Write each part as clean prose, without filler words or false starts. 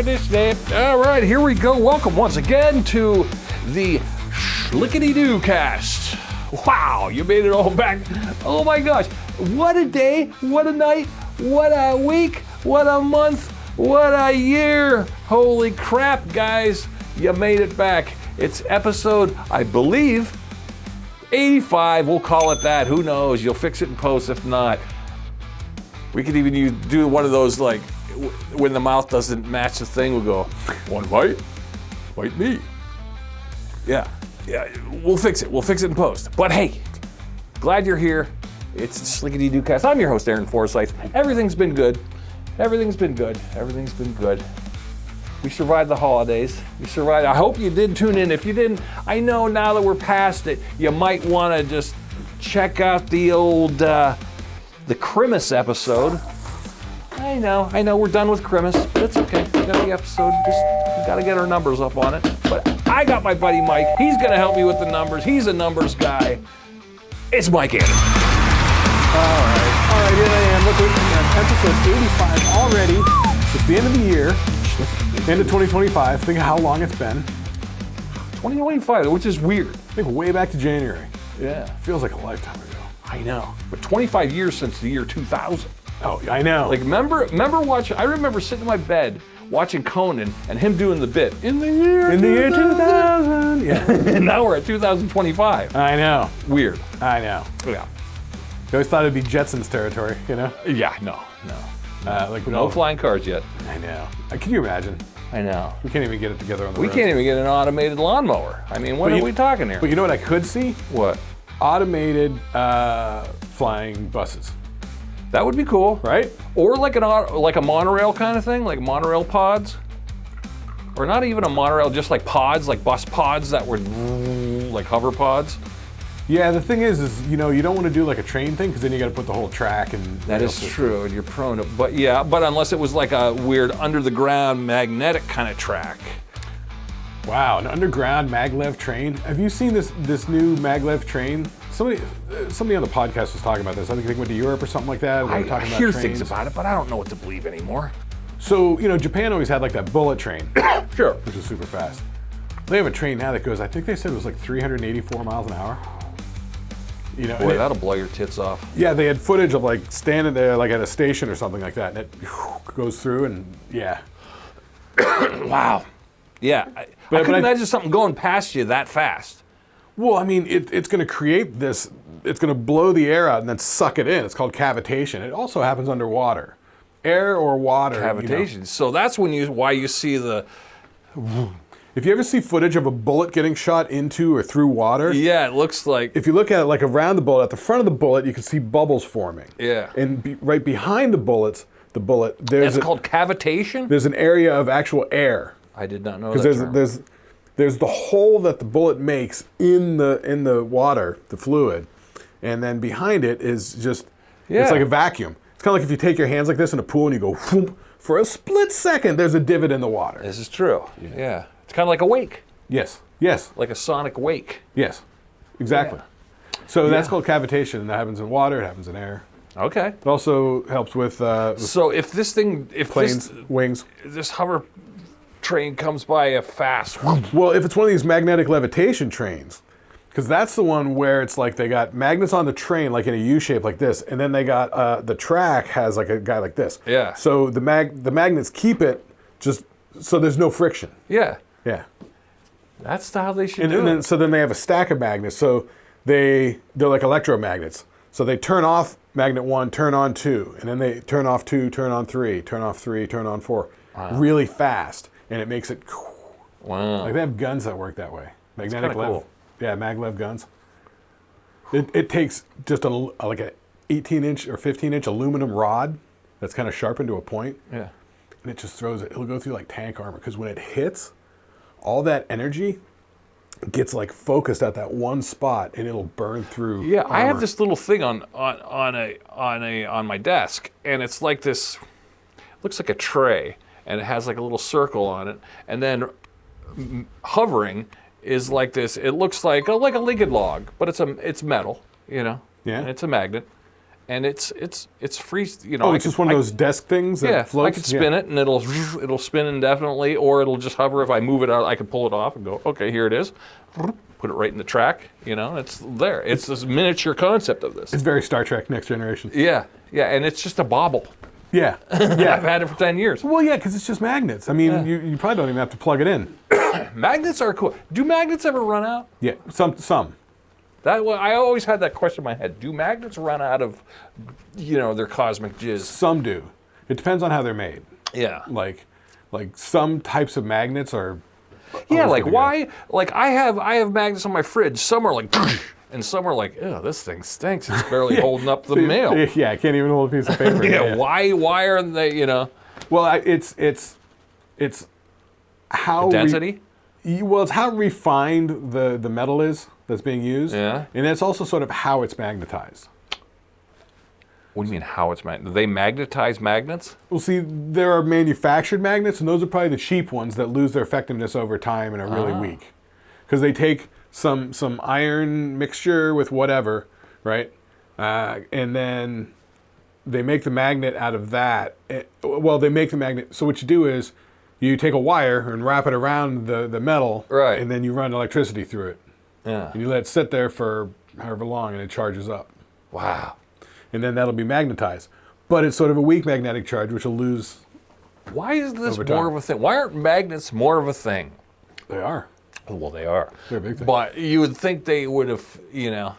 All right, here we go. Welcome once again to the Shlicketty DooCast. Wow, you made it all back. Oh my gosh, what a day, what a night, what a week, what a month, what a year. Holy crap, guys, you made it back. It's episode, I believe, 85. We'll call it that. Who knows? You'll fix it in post if not. We could even do one of those, like, when the mouth doesn't match the thing, we'll go, one bite me. Yeah, we'll fix it. We'll fix it in post. But hey, glad you're here. It's Shlicketty DooCast. I'm your host, Aaron Forsyth. Everything's been good. Everything's been good. Everything's been good. We survived the holidays. We survived. I hope you did tune in. If you didn't, I know now that we're past it, you might want to just check out the old, the Christmas episode. I know, we're done with Christmas, but it's okay. We got the episode, we gotta get our numbers up on it. But I got my buddy Mike. He's gonna help me with the numbers. He's a numbers guy. It's Mike Anderson. All right, here I am. Look, we're at episode 85 already. It's the end of the year, end of 2025. Think of how long it's been. 2025, which is weird. Think way back to January. Yeah. Feels like a lifetime ago. I know. But 25 years since the year 2000. Oh, I know. Like, remember watching, I remember sitting in my bed watching Conan and him doing the bit, in the year 2000. Yeah. And now we're at 2025. I know. Weird. I know. Yeah. You always thought it'd be Jetsons territory, you know? Yeah, no. Like No flying cars yet. I know. Can you imagine? I know. We can't even get it together on the We roads. can't even get an automated lawnmower. I mean, what are we talking here? But you know what I could see? What? Automated flying buses. That would be cool. Right? Or like a monorail kind of thing, like monorail pods. Or not even a monorail, just like pods, like bus pods that were like hover pods. Yeah, the thing is you know, you don't want to do like a train thing because then you got to put the whole track and. That is true, and you're prone to. But yeah, but unless it was like a weird under the ground magnetic kind of track. Wow, an underground maglev train. Have you seen this new maglev train? Somebody on the podcast was talking about this. I think they went to Europe or something like that. I hear things about it, but I don't know what to believe anymore. So, you know, Japan always had like that bullet train. Sure. Which is super fast. They have a train now that goes, I think they said it was like 384 miles an hour. You know, boy, that'll blow your tits off. Yeah, they had footage of like standing there like at a station or something like that, and it goes through and yeah. Wow. Yeah, I couldn't imagine something going past you that fast. Well, I mean, it's going to create this, it's going to blow the air out and then suck it in. It's called cavitation. It also happens underwater. Air or water. Cavitation. You know. So that's why you see the... If you ever see footage of a bullet getting shot into or through water. Yeah, it looks like... If you look at it like around the bullet, at the front of the bullet, you can see bubbles forming. Yeah. And right behind the bullet, there's... That's called cavitation? There's an area of actual air. I did not know that term. Because there's the hole that the bullet makes in the water, the fluid, and then behind it is just it's like a vacuum. It's kind of like if you take your hands like this in a pool and you go whoop, for a split second, there's a divot in the water. This is true. Yeah. It's kind of like a wake. Yes. Like a sonic wake. Yes. Exactly. Yeah. So that's called cavitation, and that happens in water. It happens in air. Okay. It also helps with so if this thing, planes, wings, this hover train comes by a fast. Well, if it's one of these magnetic levitation trains, because that's the one where it's like they got magnets on the train, like in a U shape like this, and then they got the track has like a guy like this. Yeah. So the magnets keep it just so there's no friction. Yeah. Yeah. That's how they should do it. So then they have a stack of magnets. So they're like electromagnets. So they turn off magnet 1, turn on 2, and then they turn off 2, turn on 3, turn off 3, turn on 4, really fast. And it makes it, wow. Like they have guns that work that way. Magnetic lev. Cool. Yeah, maglev guns. It takes just like a 18-inch or 15-inch aluminum rod that's kind of sharpened to a point. Yeah. And it just throws it. It'll go through like tank armor because when it hits, all that energy gets like focused at that one spot and it'll burn through. Yeah, armor. I have this little thing on my desk, and it's like this. Looks like a tray. And it has like a little circle on it, and then hovering is like this. It looks like a liquid log, but it's metal, you know. Yeah. And it's a magnet, and it's free. You know, Oh, it's just one of those desk things that floats? I could spin it, and it'll spin indefinitely, or it'll just hover. If I move it out, I can pull it off and go, okay, here it is. Put it right in the track. You know, it's there. It's this miniature concept of this. It's very Star Trek Next Generation. Yeah, and it's just a bauble. Yeah. I've had it for 10 years. Well, yeah, because it's just magnets. I mean, you probably don't even have to plug it in. Magnets are cool. Do magnets ever run out? Yeah, some. I always had that question in my head. Do magnets run out of, their cosmic jizz? Some do. It depends on how they're made. Yeah. Like some types of magnets are. Yeah, like why? Like I have magnets on my fridge. Some are like, and some are like, oh, this thing stinks. It's barely holding up the mail. Yeah, I can't even hold a piece of paper. Yeah. Why aren't they? Well, it's how density. It's how refined the metal is that's being used. Yeah. And it's also sort of how it's magnetized. What do you mean how it's magnetized? Do they magnetize magnets? Well, see, there are manufactured magnets, and those are probably the cheap ones that lose their effectiveness over time and are really weak. Because they take some iron mixture with whatever, right? And then they make the magnet out of that. Well, they make the magnet. So what you do is you take a wire and wrap it around the metal, right? And then you run electricity through it. Yeah. And you let it sit there for however long, and it charges up. Wow. And then that'll be magnetized. But it's sort of a weak magnetic charge, which will lose. Why is this more of a thing? Why aren't magnets more of a thing? They are. Well, they are. They're a big thing. But you would think they would have, I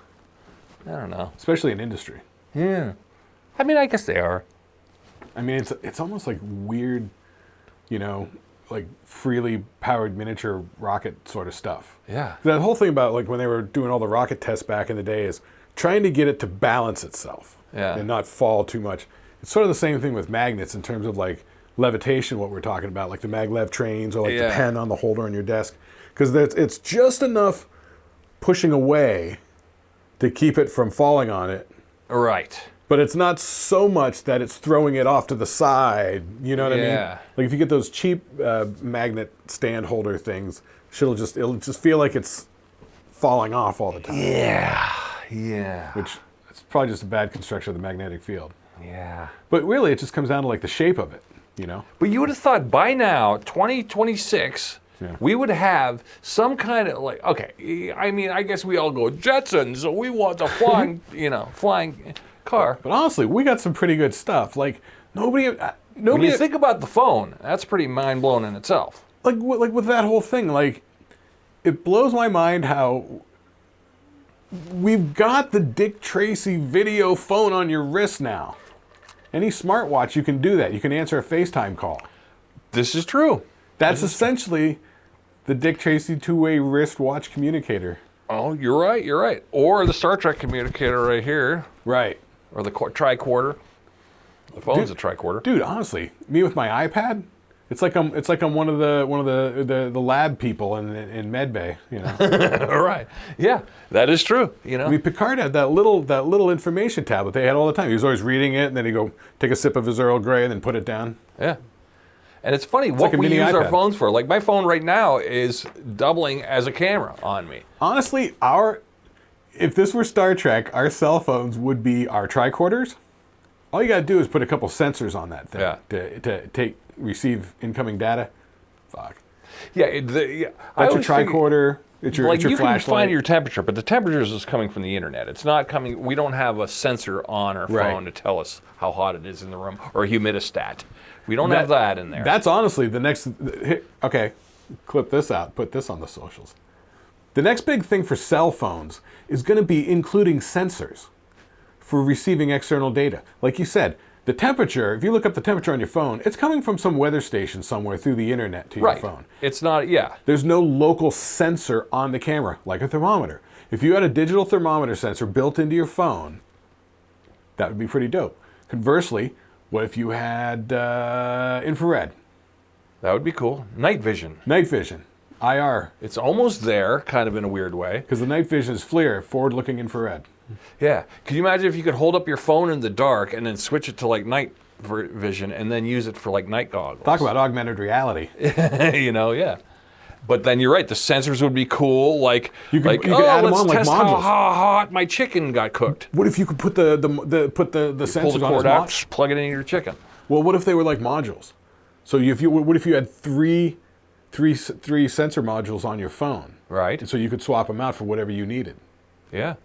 don't know. Especially in industry. Yeah. I mean, I guess they are. I mean, it's almost like weird, like freely powered miniature rocket sort of stuff. Yeah. That whole thing about like when they were doing all the rocket tests back in the day is trying to get it to balance itself and not fall too much. It's sort of the same thing with magnets in terms of like levitation, what we're talking about, like the maglev trains or like the pen on the holder on your desk. Because it's just enough pushing away to keep it from falling on it. Right. But it's not so much that it's throwing it off to the side. You know what I mean? Like if you get those cheap magnet stand holder things, it'll just feel like it's falling off all the time. Yeah. Which it's probably just a bad construction of the magnetic field. Yeah. But really, it just comes down to like the shape of it. But you would have thought by now, 2026. Yeah. We would have some kind of I guess we all go Jetsons, so we want the flying, flying car. But honestly, we got some pretty good stuff. Like nobody. When you think about the phone, that's pretty mind blowing in itself. Like with that whole thing, like it blows my mind how we've got the Dick Tracy video phone on your wrist now. Any smartwatch, you can do that. You can answer a FaceTime call. This is true. That's essentially the Dick Tracy two-way wristwatch communicator. Oh, you're right. Or the Star Trek communicator right here. Right. Or the tricorder. The phone's a tricorder. Dude, honestly, me with my iPad, it's like I'm one of the lab people in medbay, Right. Yeah, that is true. I mean, Picard had that little information tablet they had all the time. He was always reading it, and then he'd go take a sip of his Earl Grey and then put it down. Yeah. And it's funny what we use our phones for. Like my phone right now is doubling as a camera on me. Honestly, if this were Star Trek, our cell phones would be our tricorders. All you got to do is put a couple sensors on that thing to receive incoming data. Fuck. Yeah. That's your tricorder. It's your you flashlight. can find your temperature, but the temperature is coming from the internet. It's not coming. We don't have a sensor on our phone to tell us how hot it is in the room or a humidistat. We don't have that in there. That's honestly the next. Okay, clip this out. Put this on the socials. The next big thing for cell phones is going to be including sensors for receiving external data. Like you said, the temperature, if you look up the temperature on your phone, it's coming from some weather station somewhere through the internet to your phone. It's not, There's no local sensor on the camera, like a thermometer. If you had a digital thermometer sensor built into your phone, that would be pretty dope. Conversely, what if you had infrared? That would be cool. Night vision. Night vision. IR. It's almost there, kind of in a weird way. Because the night vision is FLIR, forward-looking infrared. Yeah. Could you imagine if you could hold up your phone in the dark and then switch it to like night vision and then use it for like night goggles? Talk about augmented reality. Yeah. But then you're right. The sensors would be cool. Like You could add them let's on like test modules. how hot my chicken got cooked. What if you could put the sensors Pull the on cord as out, modules? plug it into your chicken. Well, what if they were like modules? So what if you had three sensor modules on your phone? Right. And so you could swap them out for whatever you needed. Yeah.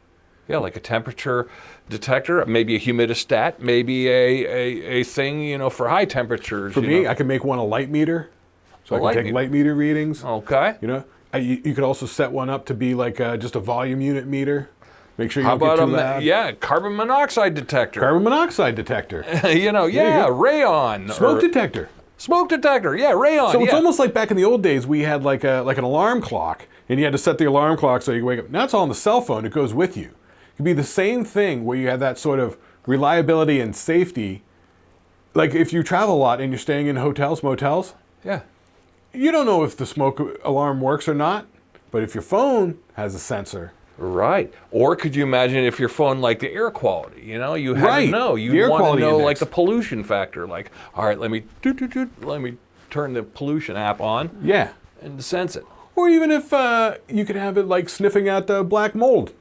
Yeah, like a temperature detector, maybe a humidistat, maybe a thing, for high temperatures. For me, I could make one a light meter, so I can take light meter readings. Okay. You could also set one up to be like just a volume unit meter. Make sure you How don't get about too loud. carbon monoxide detector. Carbon monoxide detector. Rayon. Smoke detector. Smoke detector, rayon. So it's almost like back in the old days, we had like an alarm clock, and you had to set the alarm clock so you could wake up. Now it's all on the cell phone. It goes with you. It could be the same thing where you have that sort of reliability and safety. Like if you travel a lot and you're staying in hotels, motels, Yeah. you don't know if the smoke alarm works or not. But if your phone has a sensor, Right. Or could you imagine if your phone, like the air quality, you had Right. to know. The You air want to quality know index. like the pollution factor. Like, all right, let me turn the pollution app on yeah. and sense it. Or even if you could have it like sniffing out black mold.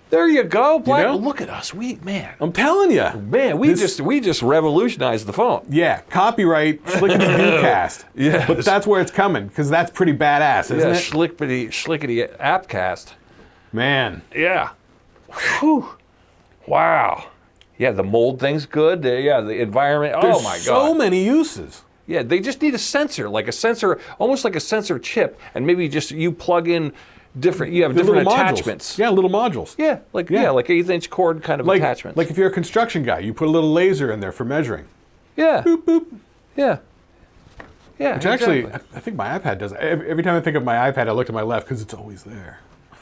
There you go. Black. know? Look at us. I'm telling you. We just revolutionized the phone. Yeah, copyright Shlicketty DooCast. Yes. But that's where it's coming, because that's pretty badass, isn't it? Shlickety appcast. Man. Yeah. Whew. Wow. Yeah, the mold thing's good. The environment. There's Oh my God. so many uses. Yeah, they just need a sensor, almost like a sensor chip, and maybe just you plug in different. You have The different little modules. attachments. Yeah, little modules. Yeah, like 1/8" cord kind of attachments. Like if you're a construction guy, you put a little laser in there for measuring. yeah, Boop, boop. yeah, yeah. Which actually, I think my iPad does. Every time I think of my iPad, I look to my left because it's always there.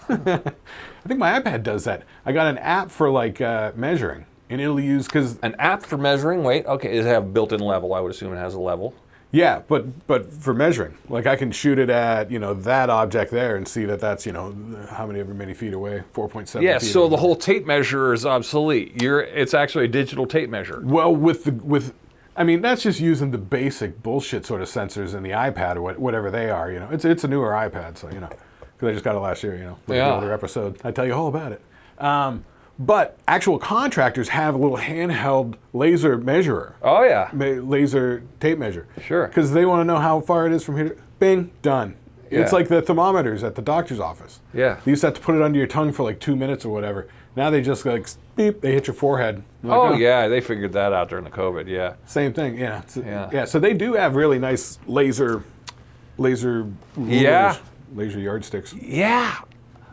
I think my iPad does that. I got an app for like measuring, and it'll use because An app for measuring. Wait, okay, does it have a built-in level? I would assume it has a level. yeah, but for measuring, like I can shoot it at that object there and see that that's how many feet away, 4.7. Yeah, feet so away. the whole tape measure is obsolete. It's actually a digital tape measure. Well, I mean, that's just using the basic bullshit sort of sensors in the iPad or whatever they are. It's a newer iPad, so because I just got it last year. Like Yeah. the older episode, I tell you all about it. But actual contractors have a little handheld laser measurer, Oh yeah, laser tape measure. Sure. Because they want to know how far it is from here. Bing, done. It's Yeah. like the thermometers at the doctor's office. Yeah. You used to have to put it under your tongue for like 2 minutes or whatever. Now they just like beep, they hit your forehead. You're like, oh yeah, they figured that out during the COVID. Yeah. Same thing, yeah. Yeah. So they do have really nice laser rulers, Yeah. laser yardsticks. Yeah.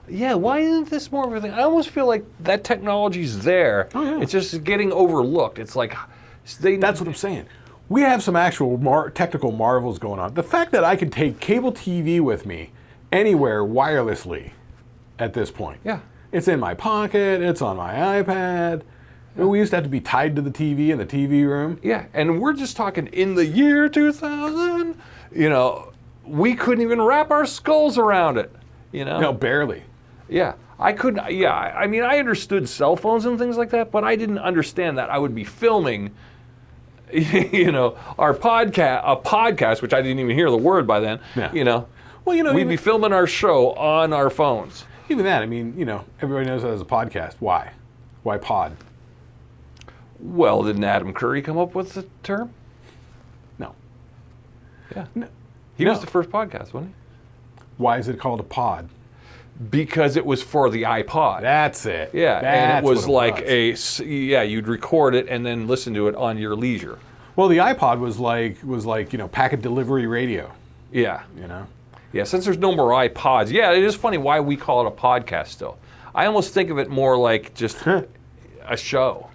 Yeah, why isn't this more of a thing? I almost feel like that technology's there. Oh, yeah. It's just getting overlooked. It's like That's what I'm saying. We have some actual technical marvels going on. The fact that I can take cable TV with me anywhere wirelessly at this point. Yeah. It's in my pocket, it's on my iPad. We used to have to be tied to the TV in the TV room. Yeah, and we're just talking in the year 2000. We couldn't even wrap our skulls around it. No, barely. Yeah, I couldn't. Yeah, I mean, I understood cell phones and things like that, but I didn't understand that I would be filming, our podcast, which I didn't even hear the word by then. Yeah. Well, we'd be filming our show on our phones. Even that, I mean, everybody knows that as a podcast. Why? Why pod? Well, didn't Adam Curry come up with the term? No. Yeah. No. He was the first podcast, wasn't he? Why is it called a pod? Because it was for the iPod. That's it. Yeah, That's and it was what like you'd record it and then listen to it on your leisure. Well, the iPod was like packet delivery radio. Yeah. Yeah, since there's no more iPods. Yeah, it is funny why we call it a podcast still. I almost think of it more like just a show.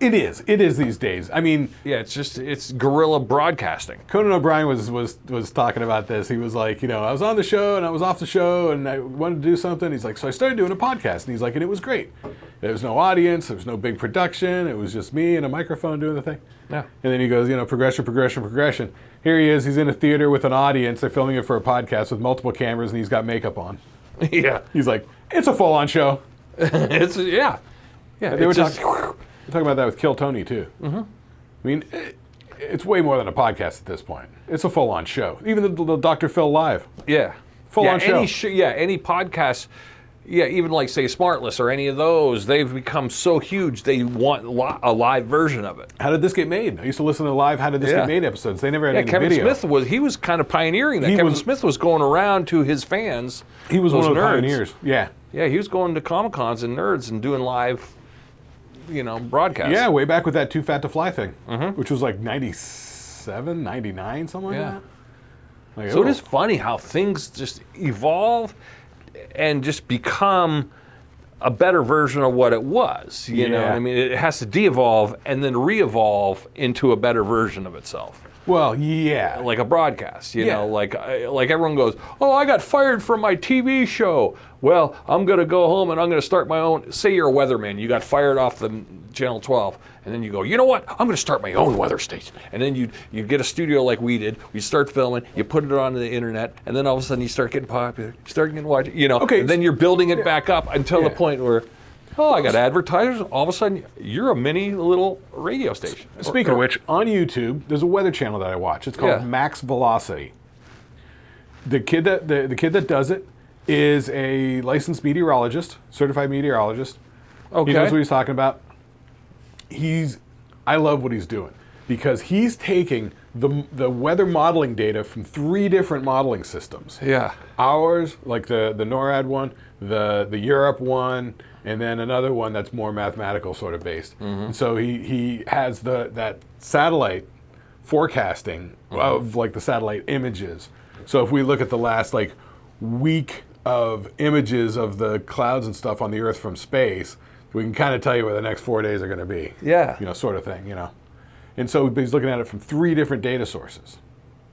It is these days. I mean, Yeah, it's guerrilla broadcasting. Conan O'Brien was talking about this. He was like, I was on the show and I was off the show and I wanted to do something. He's like, so I started doing a podcast, and he's like, and it was great. There was no audience, there was no big production. It was just me and a microphone doing the thing. Yeah. And then he goes, progression. Here he is. He's in a theater with an audience. They're filming it for a podcast with multiple cameras, and he's got makeup on. Yeah. He's like, it's a full-on show. Yeah. They were talking about that with Kill Tony too. Mm-hmm. I mean, It's way more than a podcast at this point. It's a full-on show. Even the Dr. Phil Live. Yeah. Full-on show. Any podcast, even like, say, Smartless or any of those, they've become so huge, they want a live version of it. How did this get made? I used to listen to live How Did This Get Made episodes. They never had any Kevin video. Smith he was kind of pioneering that. Kevin Smith was going around to his fans. He was one of the nerds. pioneers. Yeah. Yeah, he was going to Comic-Cons and nerds and doing live, broadcasts. Yeah, way back with that Too Fat to Fly thing, which was like 97, 99, something like that. Like, so it is funny how things just evolve and just become a better version of what it was. You know what I mean? It has to de-evolve and then re-evolve into a better version of itself. Well, yeah. Like a broadcast, you know, like everyone goes, oh, I got fired from my TV show. Well, I'm going to go home and I'm going to start my own. Say you're a weatherman. You got fired off the Channel 12. And then you go, you know what? I'm going to start my own weather station. And then you get a studio like we did. We start filming. You put it on the internet. And then all of a sudden you start getting popular. You start getting watched. Okay. And then you're building it back up until the point where, I got advertisers. All of a sudden, you're a mini little radio station. Speaking of which, on YouTube, there's a weather channel that I watch. It's called Max Velocity. The kid that does it is a licensed meteorologist, certified meteorologist. Okay. He knows what he's talking about. I love what he's doing because he's taking the weather modeling data from 3 different modeling systems. Yeah. Ours, like the NORAD one, the Europe one, and then another one that's more mathematical sort of based. And so he has that satellite forecasting of like the satellite images. So if we look at the last week of images of the clouds and stuff on the Earth from space, we can kind of tell you where the next 4 days are going to be. Yeah. Sort of thing, And so he's looking at it from 3 different data sources.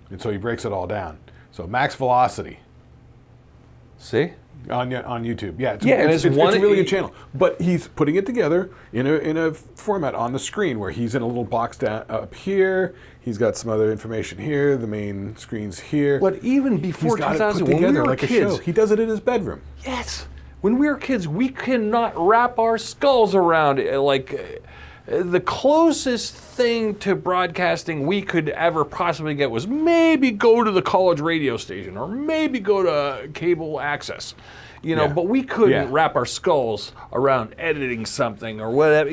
And so he breaks it all down. So Max Velocity. See? On YouTube. Yeah, it's a really good channel. But he's putting it together in a format on the screen where he's in a little box down up here. He's got some other information here. The main screen's here. But even before 2000, when we were kids, he does it in his bedroom. Yes. When we were kids, we cannot wrap our skulls around it. The closest thing to broadcasting we could ever possibly get was maybe go to the college radio station or maybe go to cable access, but we couldn't wrap our skulls around editing something or whatever,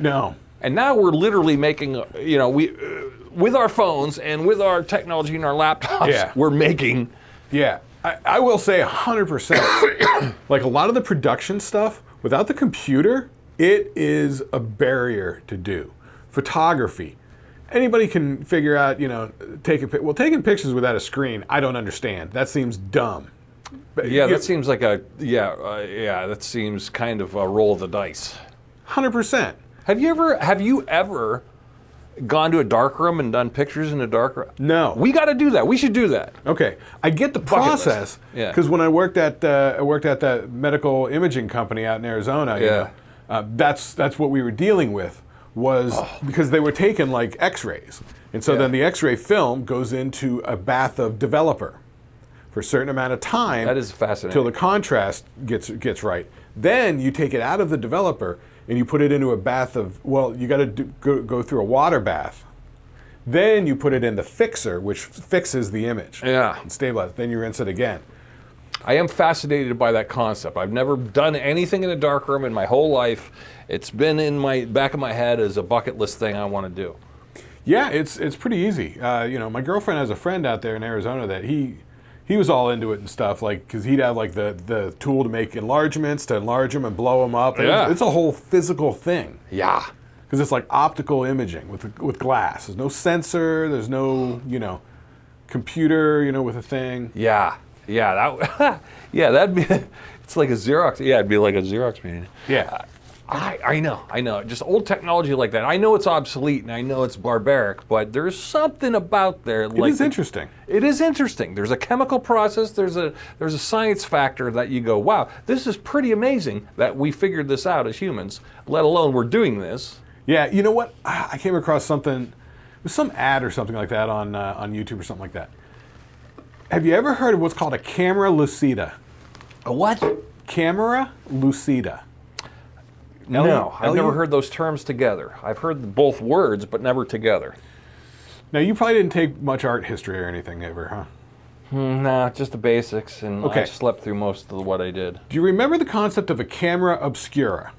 No. And now we're literally making, with our phones and with our technology and our laptops, we're making. Yeah. I will say 100%. Like a lot of the production stuff, without the computer, it is a barrier to do. Photography. Anybody can figure out, taking pictures without a screen, I don't understand. That seems dumb. But, that seems like that seems kind of a roll of the dice. 100%. Have you ever gone to a dark room and done pictures in a dark room? No. We got to do that. We should do that. Okay. I get the process because when I worked at that medical imaging company out in Arizona, that's what we were dealing with was because they were taking like X-rays. And so then the X-ray film goes into a bath of developer for a certain amount of time. That is fascinating. Till the contrast gets right. Then you take it out of the developer and you put it into a bath of, you got to go through a water bath. Then you put it in the fixer, which fixes the image. Yeah. And stabilizes. Then you rinse it again. I am fascinated by that concept. I've never done anything in a dark room in my whole life. It's been in my back of my head as a bucket list thing I want to do. Yeah, it's pretty easy. My girlfriend has a friend out there in Arizona that he was all into it and stuff, because he'd have the tool to make enlargements, to enlarge them and blow them up. It's a whole physical thing. Yeah. Because it's like optical imaging with glass. There's no sensor. There's no computer with a thing. Yeah. Yeah. That'd be. It's like a Xerox. Yeah, it'd be like a Xerox machine. Yeah. I know. Just old technology like that. I know it's obsolete and I know it's barbaric, but there's something about there. It is interesting. It is interesting. There's a chemical process. There's a science factor that you go, wow, this is pretty amazing that we figured this out as humans, let alone we're doing this. Yeah, you know what? I came across something. It was some ad or something like that on YouTube or something like that. Have you ever heard of what's called a camera lucida? A what? Camera lucida. No, I've never heard those terms together. I've heard both words, but never together. Now, you probably didn't take much art history or anything ever, huh? Nah, just the basics, and Okay. I slept through most of what I did. Do you remember the concept of a camera obscura?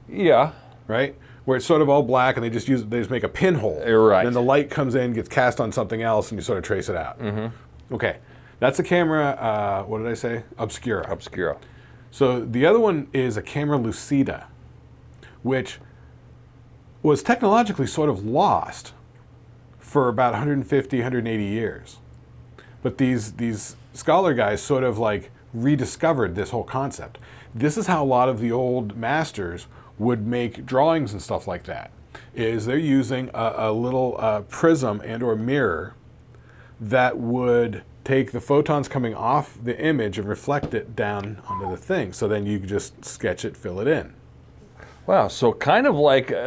Yeah. Right? Where it's sort of all black and they just make a pinhole. You're right. And then the light comes in, gets cast on something else, and you sort of trace it out. Mm-hmm. Okay. That's a camera, what did I say? Obscura. Obscura. So the other one is a camera lucida, which was technologically sort of lost for about 150, 180 years. But these scholar guys sort of like rediscovered this whole concept. This is how a lot of the old masters would make drawings and stuff like that, is they're using a little prism and or mirror that would take the photons coming off the image and reflect it down onto the thing. So then you could just sketch it, fill it in. Wow, so kind of like an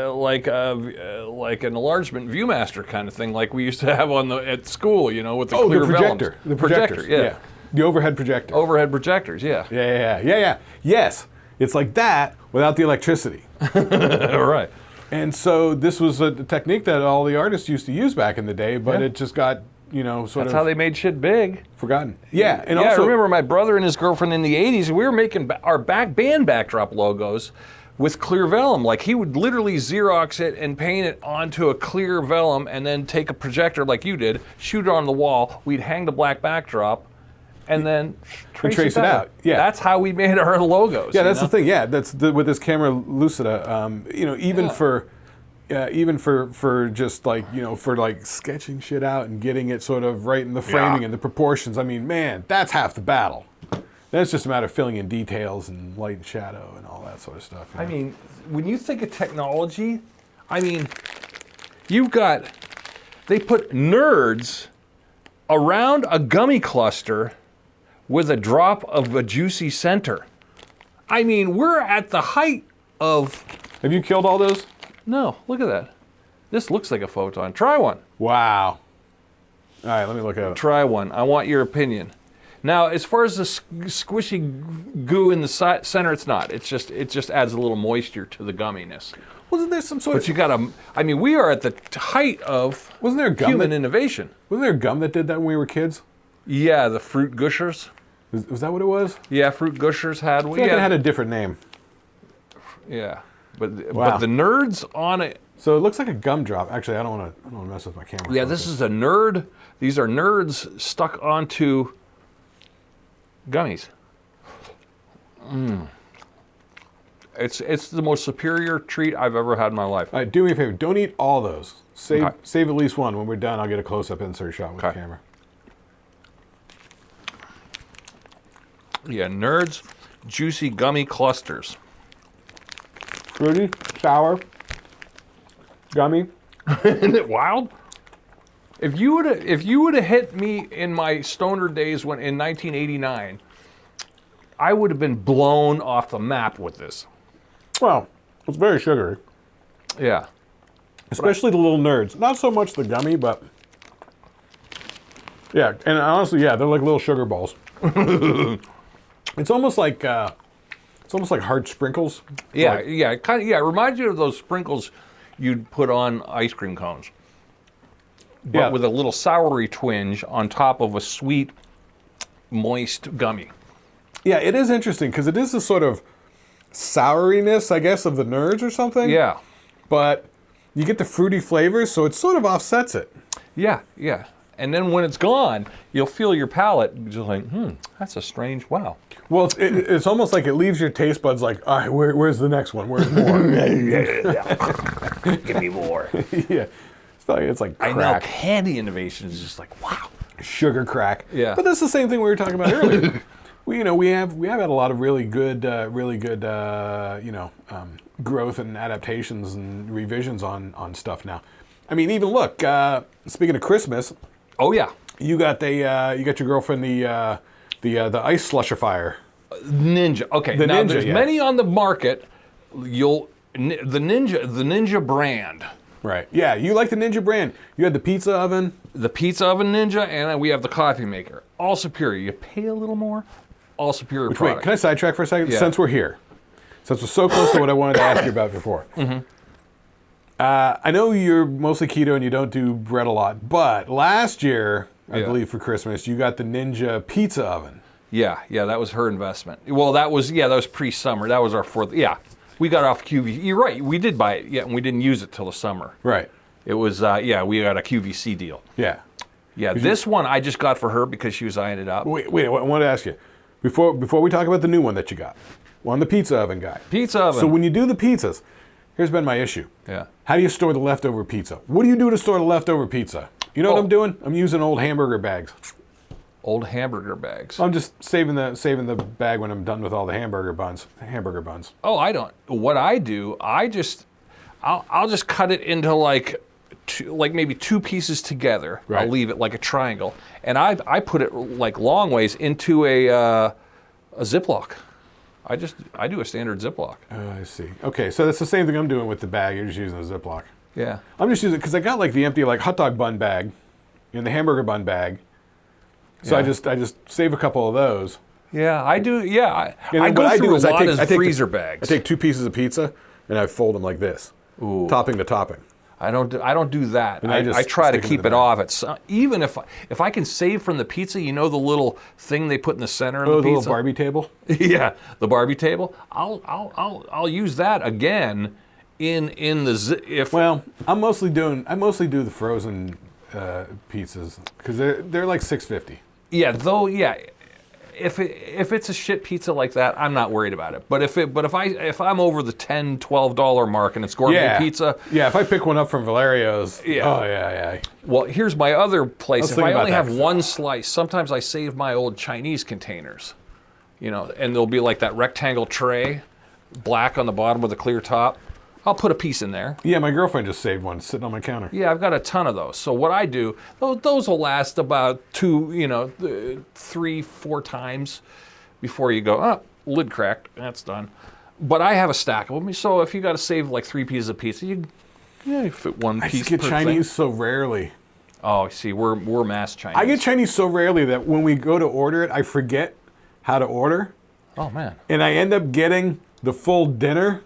enlargement ViewMaster kind of thing, like we used to have at school, with the clear the projector. vellums. The projector, yeah. The overhead projector. Overhead projectors, yeah. Yeah. Yes, it's like that without the electricity. Right. And so this was a technique that all the artists used to use back in the day, but it just got, That's how they made shit big. forgotten. Yeah, and I also remember my brother and his girlfriend in the 80s, we were making our band backdrop logos with clear vellum. Like, he would literally Xerox it and paint it onto a clear vellum and then take a projector like you did, shoot it on the wall. We'd hang the black backdrop and then trace it out. Yeah. That's how we made our logos. Yeah, that's the thing. Yeah, that's with this camera lucida. Even for just like for like sketching shit out and getting it sort of right in the framing and the proportions. I mean, man, that's half the battle. Then it's just a matter of filling in details and light and shadow and all that sort of stuff. I mean, when you think of technology, they put nerds around a gummy cluster with a drop of a juicy center. I mean, we're at the height of... Have you killed all those? No, look at that. This looks like a photon. Try one. Wow. All right, let me look at it. Try one. I want your opinion. Now, as far as the squishy goo in the center, it's not. It just adds a little moisture to the gumminess. Wasn't there some sort But we are at the height of wasn't there gum human innovation. Wasn't there gum that did that when we were kids? Yeah, the fruit gushers. Was that what it was? Yeah, fruit gushers had one. I feel like it had a different name. Yeah, but the nerds on it. So it looks like a gumdrop. Actually, I don't want to mess with my camera. Yeah, this is a nerd. These are nerds stuck onto gummies. It's the most superior treat I've ever had in my life. All right, do me a favor. Don't eat all those. Save at least one. When we're done, I'll get a close-up insert shot with the camera. Yeah, nerds, juicy gummy clusters. Fruity, sour, gummy. Isn't it wild? If you would have hit me in my stoner days in 1989, I would have been blown off the map with this. Well, it's very sugary. Yeah. Especially the little nerds. Not so much the gummy, but yeah. And honestly, yeah, they're like little sugar balls. It's almost like hard sprinkles. Yeah, it reminds you of those sprinkles you'd put on ice cream cones. But with a little soury twinge on top of a sweet, moist gummy. Yeah, it is interesting because it is a sort of souriness, I guess, of the nerds or something. Yeah. But you get the fruity flavors, so it sort of offsets it. Yeah. And then when it's gone, you'll feel your palate just like, that's a strange, wow. Well, it's almost like it leaves your taste buds like, all right, where's the next one? Where's more? Give me more. Yeah. It's like crack. I know, candy innovation is just like, wow. Sugar crack. Yeah. But that's the same thing we were talking about earlier. We have had a lot of really good growth and adaptations and revisions on stuff now. I mean, even look, speaking of Christmas. Oh yeah. You got your girlfriend the ice slushifier. Ninja. Okay. The now Ninja, there's many on the market. The Ninja brand. Right. Yeah, you like the Ninja brand. You had the pizza oven. The pizza oven Ninja, and then we have the coffee maker. All superior. You pay a little more, all superior product. Wait, can I sidetrack for a second? Yeah. Since we're here. Since we're so close to what I wanted to ask you about before. I know you're mostly keto and you don't do bread a lot, but last year, I Yeah. believe for Christmas, you got the Ninja pizza oven. Yeah, that was her investment. Well, that was pre-summer. That was our fourth. Yeah, we got off QVC. You're right. We did buy it. Yeah, and we didn't use it till the summer. Right. It was we got a QVC deal. Yeah. Yeah, this one I just got for her because she was eyeing it up. Wait, I wanted to ask you, before we talk about the new one that you got, on the pizza oven guy. Pizza oven. So when you do the pizzas, here's been my issue. Yeah. How do you store the leftover pizza? What do you do to store the leftover pizza? You know what I'm doing? I'm using old hamburger bags. Old hamburger bags. I'm just saving the bag when I'm done with all the hamburger buns. Oh, I don't. What I do, I'll just cut it into like maybe two pieces together. Right. I'll leave it like a triangle, and I put it like long ways into a Ziploc. I do a standard Ziploc. I see. Okay, so that's the same thing I'm doing with the bag. You're just using a Ziploc. Yeah. I'm just using it because I got like the empty like hot dog bun bag and the hamburger bun bag. So Yeah. I just save a couple of those. Yeah, I do. Yeah, And I then go what through do a is lot of I take freezer bags. I take 2 pieces of pizza and I fold them like this, topping to topping. I don't do that. And I just I try to stick 'em in keep the it bag. off. It's even if I can save from the pizza, you know the little thing they put in the center of the The pizza. little Barbie table. Yeah, the Barbie table. I'll use that again in the if. Well, I mostly do the frozen pizzas because they're like $6.50. Yeah, though. Yeah, if it's a shit pizza like that, I'm not worried about it. But if I'm over the $10-12 mark and it's gourmet pizza. Yeah, if I pick one up from Valerio's. Yeah. Oh yeah. Well, here's my other place. If thinking I about only that. have one slice, sometimes I save my old Chinese containers. And there'll be like that rectangle tray, black on the bottom with a clear top. I'll put a piece in there. Yeah, my girlfriend just saved one sitting on my counter. Yeah, I've got a ton of those. So what I do, those will last about 3-4 times before you go, lid cracked, that's done. But I have a stack of them. So if you got to save like 3 pieces of pizza, you fit one I piece just get per Chinese thing. so rarely. Oh, see, we're mass Chinese. I get Chinese so rarely that when we go to order it, I forget how to order. Oh, man. And I end up getting the full dinner,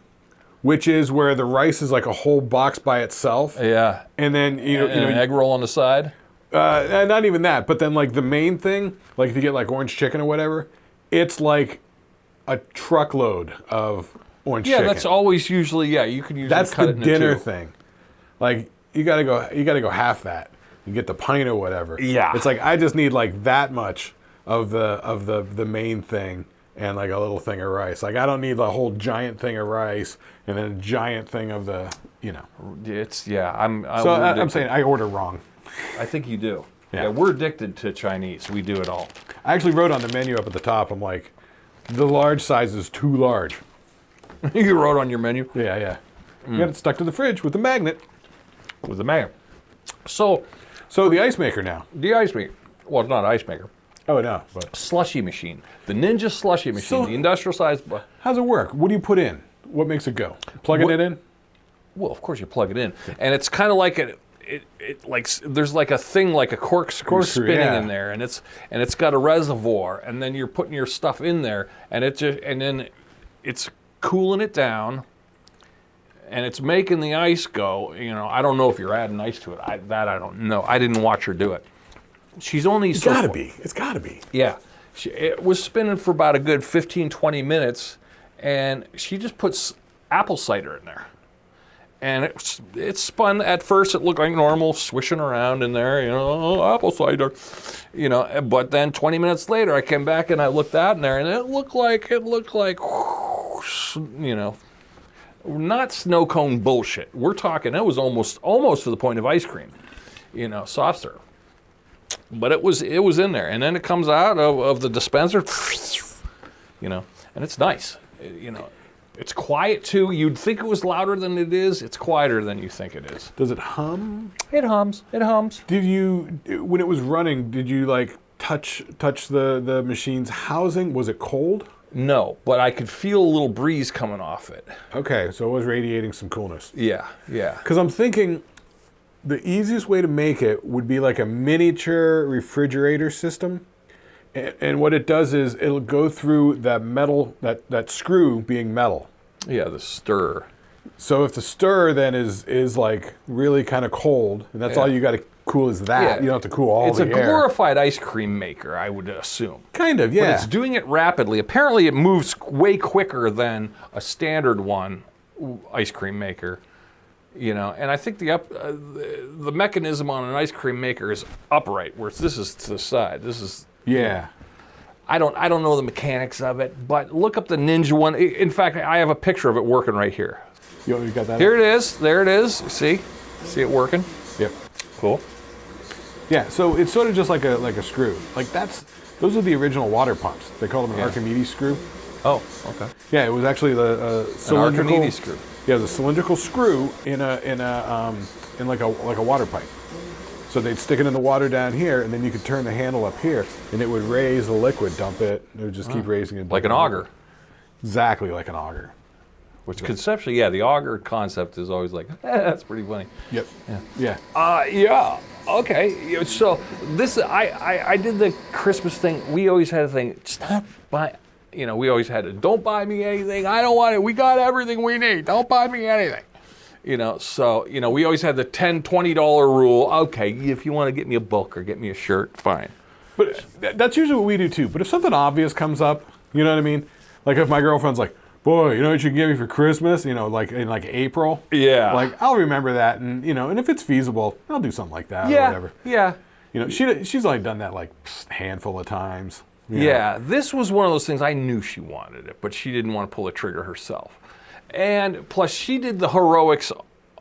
which is where the rice is like a whole box by itself. Yeah. And then, And an egg roll on the side. not even that, but then like the main thing, like if you get like orange chicken or whatever, it's like a truckload of orange chicken. Yeah, that's always usually, you can usually That's cut the it into dinner 2. thing. Like you gotta go half that. You get the pint or whatever. Yeah. It's like I just need like that much of the main thing and like a little thing of rice. Like I don't need the whole giant thing of rice and then a giant thing of the. It's So I'm saying I order wrong. I think you do. Yeah. Yeah, we're addicted to Chinese. We do it all. I actually wrote on the menu up at the top. I'm like, the large size is too large. You wrote on your menu Yeah. You got it stuck to the fridge with the magnet. with the mayo. So So the ice maker now. the ice maker, well, it's not an ice maker, Oh no, but slushy machine, the Ninja slushy machine, So- the industrial size. how's it work? What do you put in? What makes it go? Plugging it in? Well, of course you plug it in, and it's kind of like it like there's like a thing like a corkscrew spinning yeah. in there, and it's got a reservoir, and then you're putting your stuff in there, and then it's cooling it down, and it's making the ice go. I don't know if you're adding ice to it. I don't know. I didn't watch her do it. She's only It's gotta be. It's gotta be. Yeah. It was spinning for about a good 15-20 minutes, and she just puts apple cider in there. And it spun. At first, it looked like normal, swishing around in there, apple cider, But then 20 minutes later, I came back and I looked out in there, and it looked like, not snow cone bullshit. We're talking, it was almost to the point of ice cream, soft serve. But it was in there, and then it comes out of the dispenser, and it's nice, It's quiet too. You'd think it was louder than it is. It's quieter than you think it is. Does it hum? It hums. Did you, when it was running, did you like touch the machine's housing? Was it cold? No, but I could feel a little breeze coming off it. Okay, so it was radiating some coolness. Yeah. Because I'm thinking the easiest way to make it would be like a miniature refrigerator system. And what it does is it'll go through that metal, that screw being metal. Yeah, the stir. So if the stir then is like really kind of cold, and that's all you got to cool is that. Yeah. You don't have to cool all the air. It's a glorified ice cream maker, I would assume. Kind of, yeah. But it's doing it rapidly. Apparently, it moves way quicker than a standard ice cream maker. And I think the mechanism on an ice cream maker is upright, whereas this is to the side. This is I don't know the mechanics of it, but look up the Ninja one. In fact, I have a picture of it working right here. You got that? Here it is. There it is. See it working? Yep. Cool. Yeah. So it's sort of just like a screw. Like those are the original water pumps. They called them an Archimedes screw. Oh, okay. Yeah, it was actually the cylindrical Archimedes screw. Yeah, the cylindrical screw in like a water pipe. So they'd stick it in the water down here, and then you could turn the handle up here, and it would raise the liquid, dump it, and it would just keep raising it. Like an auger. Exactly like an auger. Which conceptually, the auger concept is always like, that's pretty funny. Yep. Yeah. Yeah. Okay. So this, I did the Christmas thing. We always had a thing. Stop buy. We always had it. Don't buy me anything. I don't want it. We got everything we need. Don't buy me anything. So we always had the $10, $20 rule. Okay, if you want to get me a book or get me a shirt, fine. But that's usually what we do too. But if something obvious comes up, you know what I mean? Like if my girlfriend's like, boy, you know what you can get me for Christmas? Like in like April. Yeah. Like I'll remember that, and and if it's feasible, I'll do something like that or whatever. Yeah. She's only done that like a handful of times. Yeah. This was one of those things I knew she wanted it, but she didn't want to pull the trigger herself. And plus, she did the heroics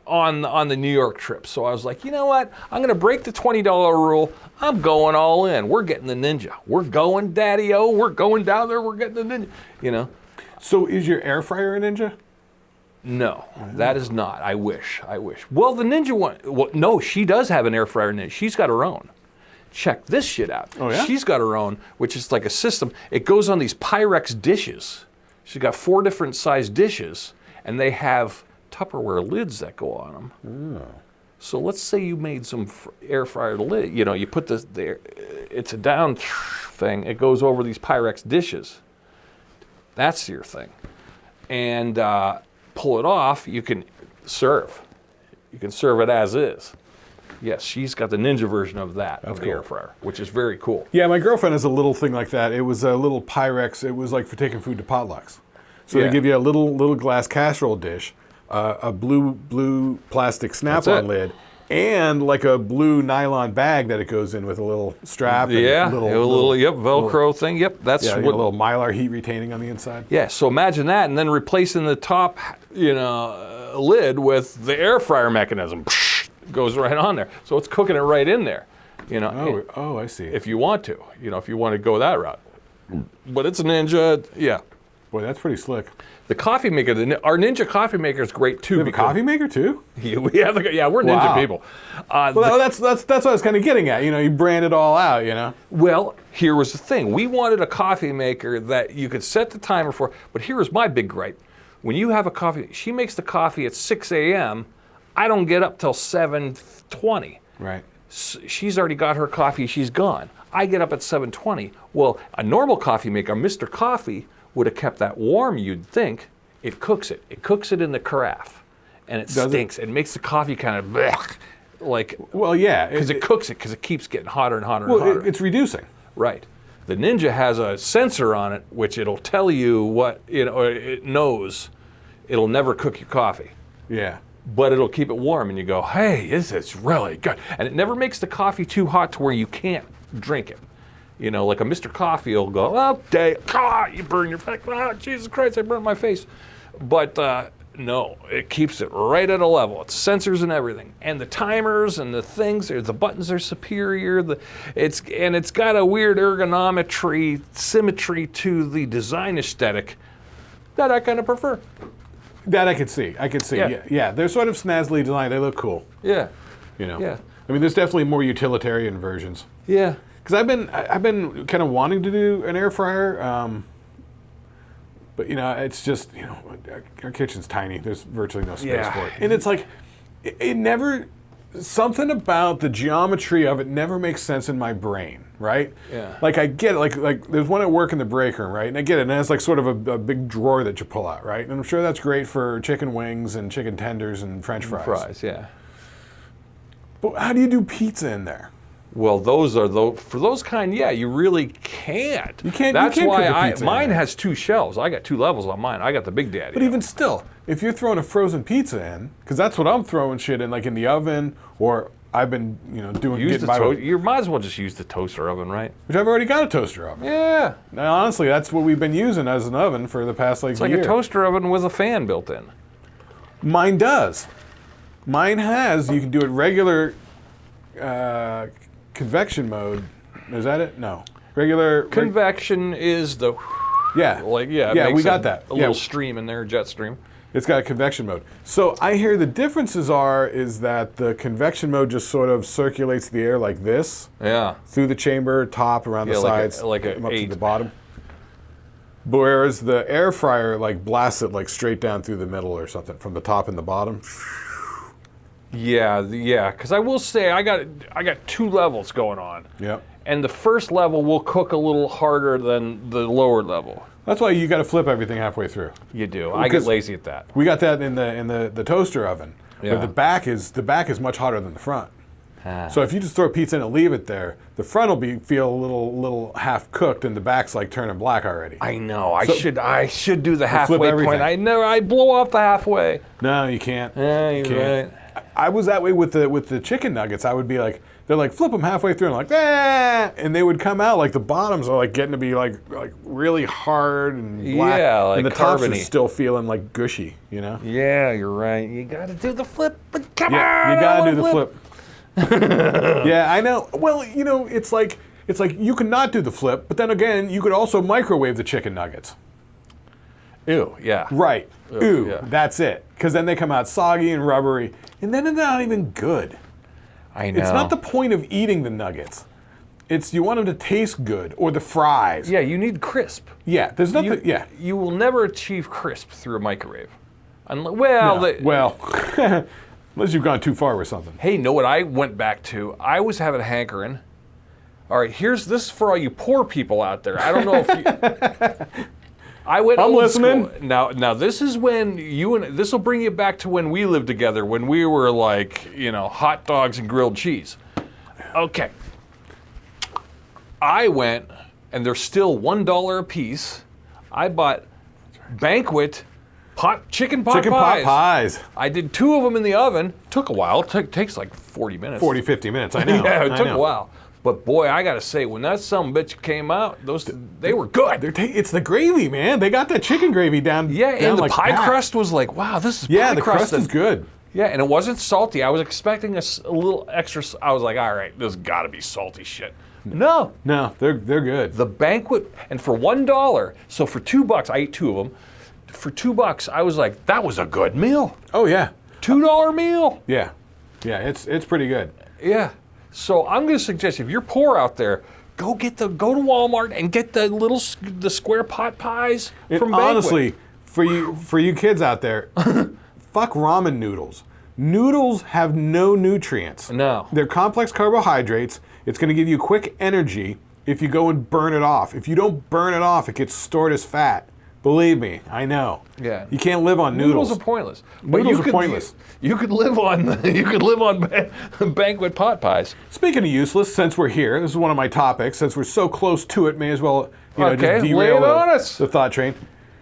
on the New York trip. So I was like, you know what? I'm going to break the $20 rule. I'm going all in. We're getting the Ninja. We're going Daddy-O. We're going down there. We're getting the Ninja. So is your air fryer a Ninja? No, that is not. I wish. Well, the Ninja one, no, she does have an air fryer Ninja. She's got her own. Check this shit out. Oh, yeah? She's got her own, which is like a system. It goes on these Pyrex dishes. She's got 4 different size dishes, and they have Tupperware lids that go on them. Oh. So let's say you made some air fryer lid. You put this there. It's a down thing. It goes over these Pyrex dishes. That's your thing. And pull it off. You can serve. You can serve it as is. Yes, she's got the Ninja version of that, of the air fryer, which is very cool. Yeah, my girlfriend has a little thing like that. It was a little Pyrex. It was like for taking food to potlucks. So they give you a little glass casserole dish, a blue plastic Snap-on lid, and like a blue nylon bag that it goes in with a little strap. Yeah, and a little Velcro thing. Yep, that's what. A little Mylar heat retaining on the inside. Yeah, so imagine that, and then replacing the top, lid with the air fryer mechanism. Goes right on there, so it's cooking it right in there. I see. If you want to, if you want to go that route, but it's a Ninja. Yeah. Boy, that's pretty slick. The coffee maker, our Ninja coffee maker is great too. We have a coffee maker too? We're Ninja people. That's what I was kind of getting at. You brand it all out. Well, here was the thing. We wanted a coffee maker that you could set the timer for. But here was my big gripe: when you have a coffee, she makes the coffee at 6 a.m. I don't get up till 7:20. Right. She's already got her coffee. She's gone. I get up at 7:20. Well, a normal coffee maker, Mr. Coffee, would have kept that warm, you'd think. It cooks it. It cooks it in the carafe. And it stinks. It makes the coffee kind of blech, like... Well, yeah. Because it cooks it, because it keeps getting hotter and hotter and hotter. It's reducing. Right. The Ninja has a sensor on it, which it'll tell you what, it knows. It'll never cook your coffee. Yeah. But it'll keep it warm, and you go, hey, this is really good. And it never makes the coffee too hot to where you can't drink it. Like a Mr. Coffee will go, okay, you burn your face. Oh, Jesus Christ, I burnt my face. But no, it keeps it right at a level. It's sensors and everything. And the timers and the things, the buttons are superior. It's got a weird ergonometry, symmetry to the design aesthetic that I kind of prefer. That I could see. Yeah. They're sort of snazzily designed. They look cool. Yeah. Yeah. I mean, there's definitely more utilitarian versions. Yeah. Because I've been kind of wanting to do an air fryer, but it's just our kitchen's tiny. There's virtually no space for it, and it's like it never something about the geometry of it never makes sense in my brain, right? Yeah. Like I get it, like there's one at work in the break room, right? And I get it, and it has like sort of a big drawer that you pull out, right? And I'm sure that's great for chicken wings and chicken tenders and French fries. Fries, yeah. But how do you do pizza in there? Well, for those kind, yeah, you really can't. You can't. That's you can't why cook a pizza mine has 2 shelves. I got 2 levels on mine. I got the Big Daddy. But even still, if you're throwing a frozen pizza in, because that's what I'm throwing shit in, like in the oven, or I've been, doing. You might as well just use the toaster oven, right? Which I've already got a toaster oven. Yeah. Now, honestly, that's what we've been using as an oven for the past It's year. like a toaster oven with a fan built in. Mine does. Mine has. You can do it regular. Convection mode, is that it? No. Regular. Convection is the. Yeah. It we got a, that. A little stream in there, jet stream. It's got a convection mode. So I hear the differences is that the convection mode just sort of circulates the air like this. Yeah. Through the chamber, top, around the sides, like up to 8. the bottom. Whereas the air fryer blasts it straight down through the middle or something, from the top and the bottom. Yeah, because I will say I got 2 levels going on. Yep. And the first level will cook a little harder than the lower level. That's why you got to flip everything halfway through. You do. I get lazy at that. We got that in the toaster oven. Yeah. But the back is much hotter than the front. So if you just throw pizza in and leave it there, the front will feel a little half cooked, and the back's turning black already. I know. I should do the halfway flip everything. point. I blow off the halfway. No, you can't. Yeah, you're right. I was that way with the chicken nuggets. I would be they're flip them halfway through, and and they would come out the bottoms are getting to be really hard and black, and the tops are still feeling gushy, Yeah, you're right. You got to do the flip, but come on, you got to do the flip. Yeah, I know. Well, it's like you can not do the flip, but then again, you could also microwave the chicken nuggets. Ew, yeah. Right. Ew, yeah. That's it. Because then they come out soggy and rubbery, and then they're not even good. I know. It's not the point of eating the nuggets. It's you want them to taste good, or the fries. Yeah, you need crisp. Yeah, there's nothing. You will never achieve crisp through a microwave. Unless you've gone too far with something. Hey, know what I went back to? I was having a hankering. All right, this is for all you poor people out there. I don't know if you. I'm listening. School. Now this is when this will bring you back to when we lived together, when we were hot dogs and grilled cheese. Okay. I went, and they're still $1 a piece. I bought Banquet chicken pot pies. I did 2 of them in the oven. Took a while. It takes 40 minutes. 40, 50 minutes, I know. Yeah, it took a while. But boy, I gotta say, when that sumbitch came out, they were good. It's the gravy, man. They got that chicken gravy down. Yeah, down and the pie crust was wow, this is pie crust. Yeah, the crust is good. Yeah, and it wasn't salty. I was expecting a little extra. I was like, all right, this got to be salty shit. No, they're good. The Banquet, and for $1, so for $2, I ate 2 of them. For $2, I was like, that was a good meal. Oh yeah, $2 meal. Yeah, it's pretty good. Yeah. So I'm going to suggest, if you're poor out there, go to Walmart and get the square pot pies from Banquet. Honestly, for you kids out there, fuck ramen noodles. Noodles have no nutrients. No. They're complex carbohydrates. It's going to give you quick energy if you go and burn it off. If you don't burn it off, it gets stored as fat. Believe me, I know. Yeah. You can't live on noodles. Noodles are pointless. Noodles are pointless. You could live on Banquet pot pies. Speaking of useless, since we're here, this is one of my topics. Since we're so close to it, may as well just lay derail it on us. the thought train.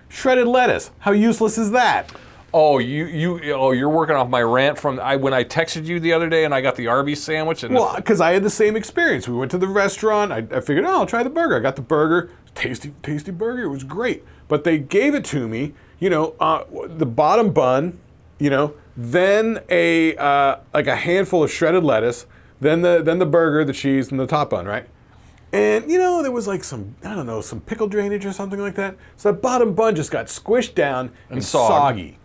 Shredded lettuce. How useless is that? Oh, you're working off my rant from when I texted you the other day and I got the Arby's sandwich. Because I had the same experience. We went to the restaurant. I figured, I'll try the burger. I got the burger. Tasty burger. It was great. But they gave it to me, the bottom bun, then a handful of shredded lettuce, then the burger, the cheese, and the top bun, right? And there was some pickle drainage or something like that. So that bottom bun just got squished down and soggy.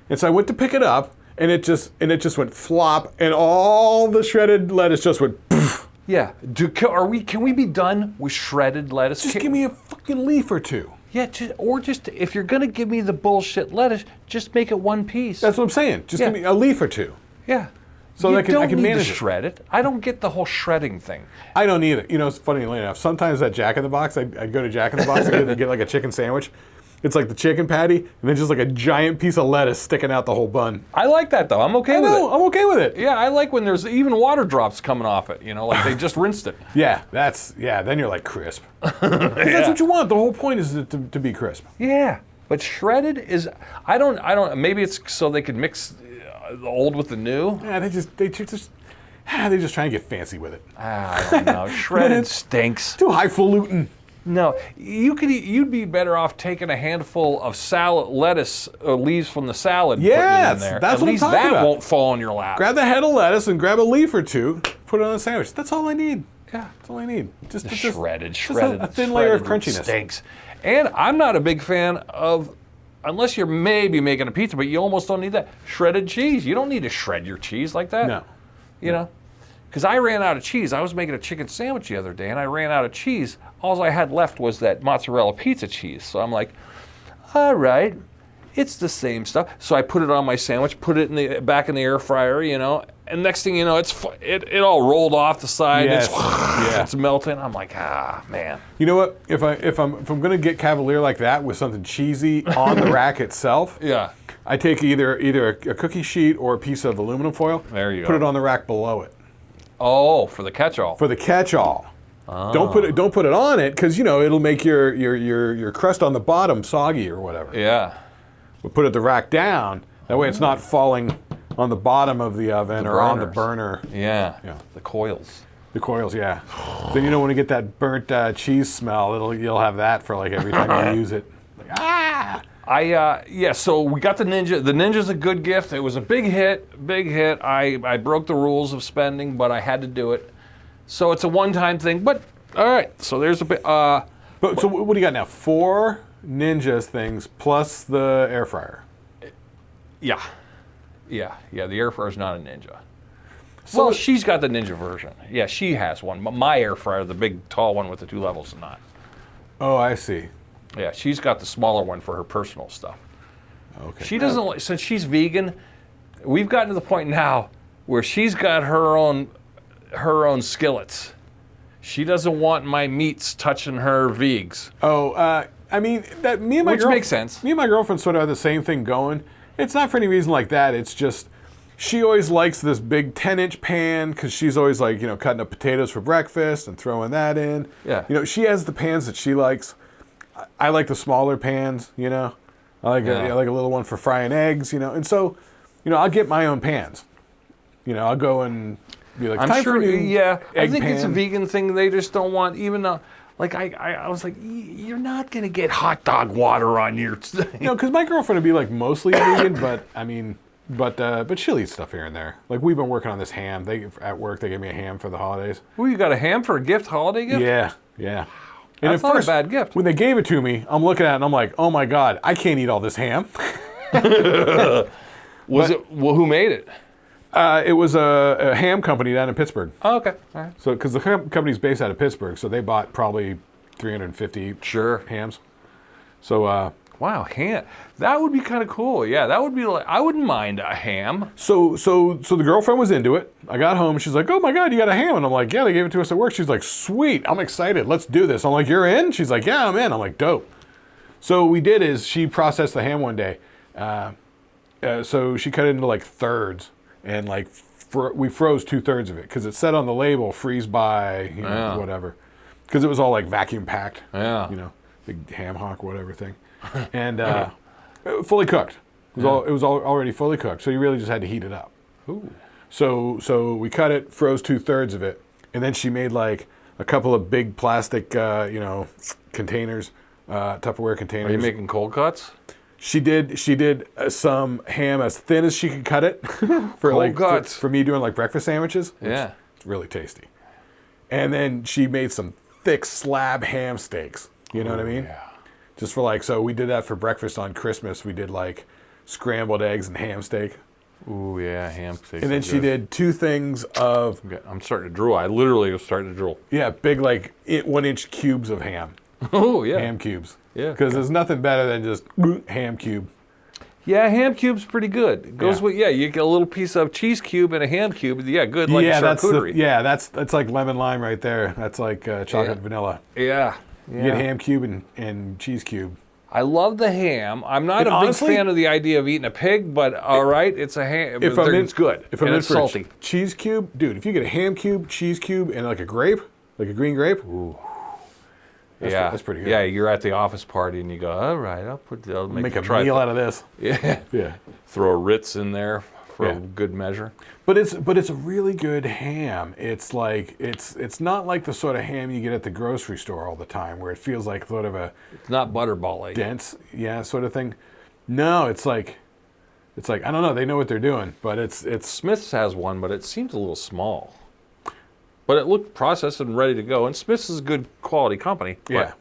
And so I went to pick it up, and it just went flop, and all the shredded lettuce just went poof. Yeah. Can we be done with shredded lettuce? Just give me a fucking leaf or two. Yeah, just if you're gonna give me the bullshit lettuce, just make it one piece. That's what I'm saying. Just give me a leaf or two. Yeah. So I can need manage to shred it. I don't get the whole shredding thing. I don't either. You know, it's funny enough. Sometimes at Jack in the Box, I'd go to Jack in the Box and get like a chicken sandwich. It's like the chicken patty, and then just like a giant piece of lettuce sticking out the whole bun. I like that though. I'm okay with it. I'm okay with it. Yeah, I like when there's even water drops coming off it. You know, like they just rinsed it. Yeah, then you're like crisp. That's what you want. The whole point is to be crisp. Yeah, but shredded is. I don't. Maybe it's so they could mix the old with the new. Yeah, they just try and get fancy with it. I don't know. Shredded stinks. Too highfalutin. No, you'd be better off taking a handful of salad lettuce or leaves from the salad. And putting it in there. That's what I'm talking about. At least that won't fall on your lap. Grab the head of lettuce and grab a leaf or two. Put it on a sandwich. That's all I need. Yeah, that's all I need. Just shredded. A thin layer of crunchiness. Stinks. And I'm not a big fan of, unless you're maybe making a pizza, but you almost don't need that shredded cheese. You don't need to shred your cheese like that. No. You know. Because I ran out of cheese. I was making a chicken sandwich the other day, and I ran out of cheese. All I had left was that mozzarella pizza cheese. So I'm like, all right, it's the same stuff. So I put it on my sandwich, put it back in the air fryer, you know. And next thing you know, it all rolled off the side. Yes. It's melting. I'm like, man. You know what? If I'm gonna get cavalier like that with something cheesy on the rack itself, yeah, I take either a cookie sheet or a piece of aluminum foil. There you go. Put it on the rack below it. Oh, for the catch-all. For the catch-all. Oh. Don't put it on it because you know it'll make your crust on the bottom soggy or whatever. Yeah. But put it the rack down. That way it's not falling on the bottom of the oven or on the burner. Yeah. The coils. The coils, yeah. Then you don't want to get that burnt cheese smell. You'll have that for like every time you use it. Like, so we got the Ninja. The Ninja's a good gift. It was a big hit. I broke the rules of spending, but I had to do it. So it's a one-time thing. But all right. So there's a bit. So what do you got now? 4 Ninjas things plus the air fryer. Yeah. The air fryer's not a Ninja. So well, she's got the Ninja version. Yeah, she has one. But my air fryer, the big tall one with the 2 levels, is not. Oh, I see. Yeah, she's got the smaller one for her personal stuff. Okay. She doesn't like, since she's vegan, we've gotten to the point now where she's got her own skillets. She doesn't want my meats touching her vegs. Oh, I mean, that which makes sense. Me and my girlfriend sort of have the same thing going. It's not for any reason like that. It's just she always likes this big 10-inch pan because she's always like, you know, cutting up potatoes for breakfast and throwing that in. Yeah. You know, she has the pans that she likes. I like the smaller pans, you know. I like a little one for frying eggs, you know. And so, you know, I'll get my own pans. You know, I'll go and be like, I'm sure, I think pan. It's a vegan thing. They just don't want, even though, like, I was like, you're not going to get hot dog water on your thing. You know, because my girlfriend would be like mostly vegan, but I mean, but she'll eat stuff here and there. Like we've been working on this ham. At work, they gave me a ham for the holidays. Well, you got a ham for a gift, holiday gift? Yeah. And that's not a bad gift. When they gave it to me, I'm looking at it and I'm like, oh my God, I can't eat all this ham. Who made it? It was a ham company down in Pittsburgh. Oh, okay. All right. So, because the ham company's based out of Pittsburgh, so they bought probably 350 hams. So, wow, ham. That would be kind of cool. Yeah, that would be like, I wouldn't mind a ham. So the girlfriend was into it. I got home, she's like, oh my God, you got a ham? And I'm like, yeah, they gave it to us at work. She's like, sweet, I'm excited, let's do this. I'm like, you're in? She's like, yeah, I'm in. I'm like, dope. So what we did is she processed the ham one day. So she cut it into like thirds and like we froze 2/3 of it because it said on the label, freeze by, you know, whatever. Because it was all like vacuum packed, you know, big ham hock, whatever thing. And fully cooked. It was already fully cooked, so you really just had to heat it up. Ooh. So we cut it, froze 2/3 of it, and then she made like a couple of big plastic, containers, Tupperware containers. Are you making cold cuts? She did some ham as thin as she could cut it for me doing like breakfast sandwiches. Yeah, it's really tasty. And then she made some thick slab ham steaks. You know what I mean? Yeah. Just for like, so we did that for breakfast on Christmas. We did like scrambled eggs and ham steak. Ooh, yeah, ham steak. And then she did 2 things of... I'm starting to drool. I literally was starting to drool. Yeah, big like 1-inch cubes of ham. Oh, yeah. Ham cubes. Yeah. Because there's nothing better than just ham cube. Yeah, ham cube's pretty good. It goes with you get a little piece of cheese cube and a ham cube. Yeah, good like a charcuterie. That's like lemon lime right there. That's like chocolate vanilla. Yeah. You get ham cube and cheese cube. I love the ham. I'm not a big fan of the idea of eating a pig, but all right, it's a ham. It's good. If I'm in it's for salty. a cheese cube, dude, if you get a ham cube, cheese cube, and like a grape, like a green grape, ooh, that's pretty good. Yeah, you're at the office party and you go, all right, I'll make a meal out of this. Yeah. Throw a Ritz in there for a good measure. But it's a really good ham. It's like it's not like the sort of ham you get at the grocery store all the time, where it feels like sort of it's not butterball-y. Dense, sort of thing. No, it's like I don't know. They know what they're doing, but it's Smith's has one, but it seems a little small. But it looked processed and ready to go. And Smith's is a good quality company. Yeah.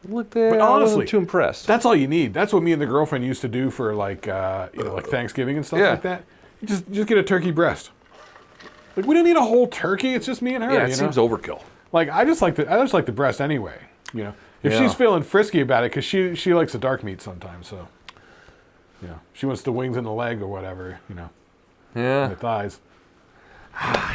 But honestly, I wasn't too impressed. That's all you need. That's what me and the girlfriend used to do for like like Thanksgiving and stuff like that. You just get a turkey breast. Like we don't need a whole turkey. It's just me and her. Yeah, it seems overkill. Like I just like the breast anyway. If she's feeling frisky about it, because she likes the dark meat sometimes. So she wants the wings and the leg or whatever. Yeah. The thighs.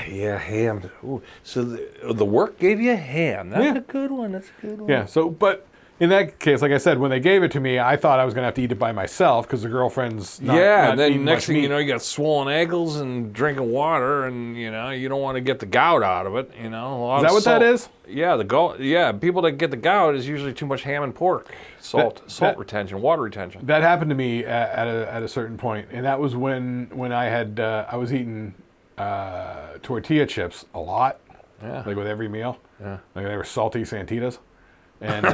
Yeah, ham. Ooh. So the work gave you ham. That's a good one. Yeah. So, but in that case, like I said, when they gave it to me, I thought I was going to have to eat it by myself because the girlfriend's not and then eating next much thing meat. you know, you got swollen ankles and drinking water, and you don't want to get the gout out of it. A lot is that what that is? Yeah, people that get the gout is usually too much ham and pork, salt retention, water retention. That happened to me at a certain point, and that was when I had I was eating tortilla chips a lot, like with every meal. Yeah, like they were salty Santitas. And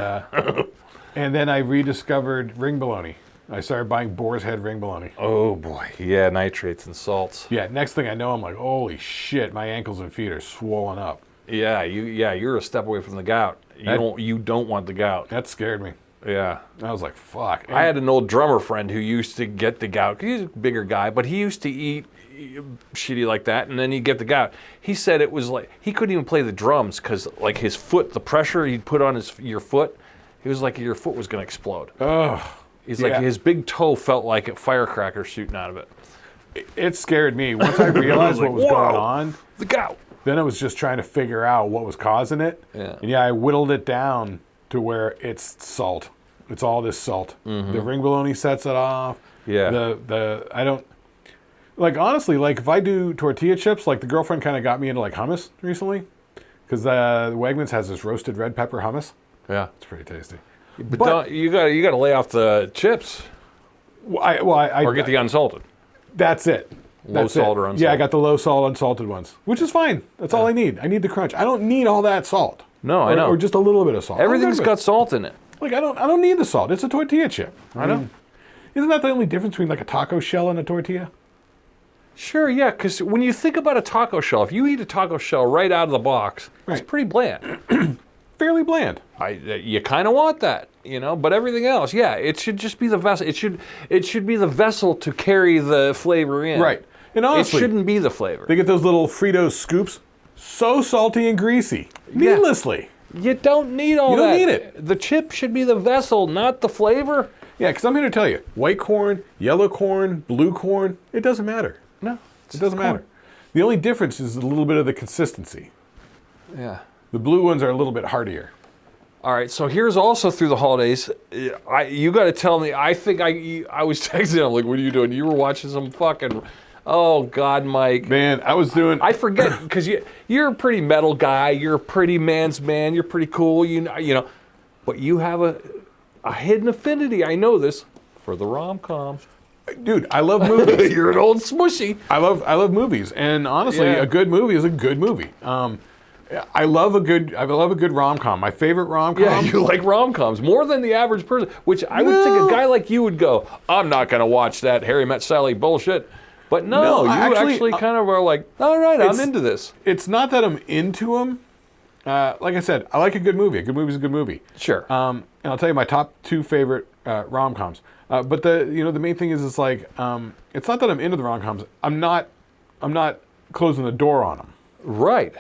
and then I rediscovered ring bologna. I started buying boar's head ring bologna. Oh boy, yeah, nitrates and salts. Yeah, next thing I know, I'm like, holy shit, my ankles and feet are swollen up. Yeah, you're a step away from the gout. You don't want the gout. That scared me. Yeah, I was like, fuck. I had an old drummer friend who used to get the gout. He's a bigger guy, but he used to eat shitty like that, and then he'd get the gout. He said it was like he couldn't even play the drums because like his foot, the pressure he'd put on your foot, it was like your foot was going to explode. Oh, he's like his big toe felt like a firecracker shooting out of it. It scared me once I realized what was going on. The gout. Then I was just trying to figure out what was causing it. Yeah. And I whittled it down to it's salt. It's all this salt. Mm-hmm. The ring bologna sets it off. Yeah. I don't. Like, honestly, like, if I do tortilla chips, like, the girlfriend kind of got me into, like, hummus recently. Because Wegmans has this roasted red pepper hummus. Yeah. It's pretty tasty. But you got to lay off the chips. Or get the unsalted. That's it. Low salt or unsalted. Yeah, I got the low salt unsalted ones, which is fine. That's all I need. I need the crunch. I don't need all that salt. No, I know. Or just a little bit of salt. Everything's got salt in it. Like, I don't need the salt. It's a tortilla chip. I know. Isn't that the only difference between, like, a taco shell and a tortilla? Sure, yeah, because when you think about a taco shell, if you eat a taco shell right out of the box, it's pretty bland. Fairly bland. You kind of want that, but everything else, it should just be the vessel. It should be the vessel to carry the flavor in. Right. And honestly, it shouldn't be the flavor. They get those little Fritos scoops, so salty and greasy, needlessly. You don't need all that. You don't need it. The chip should be the vessel, not the flavor. Yeah, because I'm here to tell you, white corn, yellow corn, blue corn, it doesn't matter. No. It doesn't matter. The only difference is a little bit of the consistency. Yeah. The blue ones are a little bit heartier. All right, so here's also through the holidays. You got to tell me. I think I was texting him like, "What are you doing?" You were watching some fucking. Oh God, Mike. Man, I was doing. I forget because you're a pretty metal guy. You're a pretty man's man. You're pretty cool. You know, but you have a hidden affinity. I know this for the rom-com. Dude, I love movies. You're an old smushy. I love movies, and honestly, a good movie is a good movie. I love a good rom-com. My favorite rom-com. Yeah, you like rom-coms more than the average person, which I would think a guy like you would go, I'm not going to watch that Harry Met Sally bullshit. But no, you actually kind of are like, all right, I'm into this. It's not that I'm into them. Like I said, I like a good movie. A good movie is a good movie. Sure. And I'll tell you my top two favorite rom-coms. But the main thing is it's like it's not that I'm into the rom-coms. I'm not closing the door on them. Right.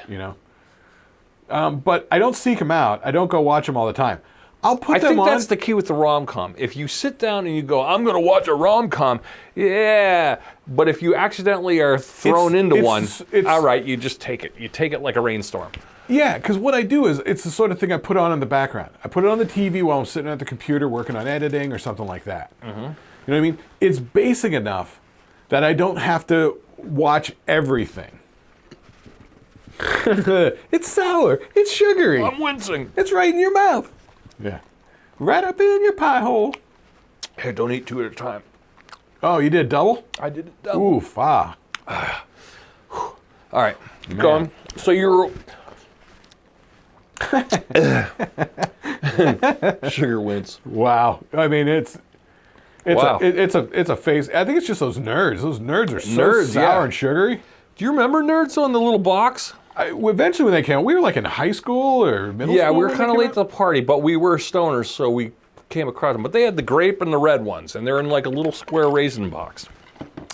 But I don't seek them out. I don't go watch them all the time. I'll put them on. I think that's the key with the rom-com. If you sit down and you go, I'm going to watch a rom-com, yeah. But if you accidentally are thrown into one, all right, you just take it. You take it like a rainstorm. Yeah, because what I do is, it's the sort of thing I put on in the background. I put it on the TV while I'm sitting at the computer working on editing or something like that. Mm-hmm. You know what I mean? It's basic enough that I don't have to watch everything. It's sour. It's sugary. I'm wincing. It's right in your mouth. Yeah. Right up in your pie hole. Hey, don't eat two at a time. Oh, you did double? I did it double. Oof, ah. All right, go on. So you're... Sugar wins. Wow. I mean, it's Wow. it's a face. I think it's just those nerds. Those nerds are so sour and sugary. Do you remember Nerds on the little box? Eventually, when they came out, we were like in high school or middle school. Yeah, we were kind of late to the party, but we were stoners, so we came across them. But they had the grape and the red ones, and they're in like a little square raisin box.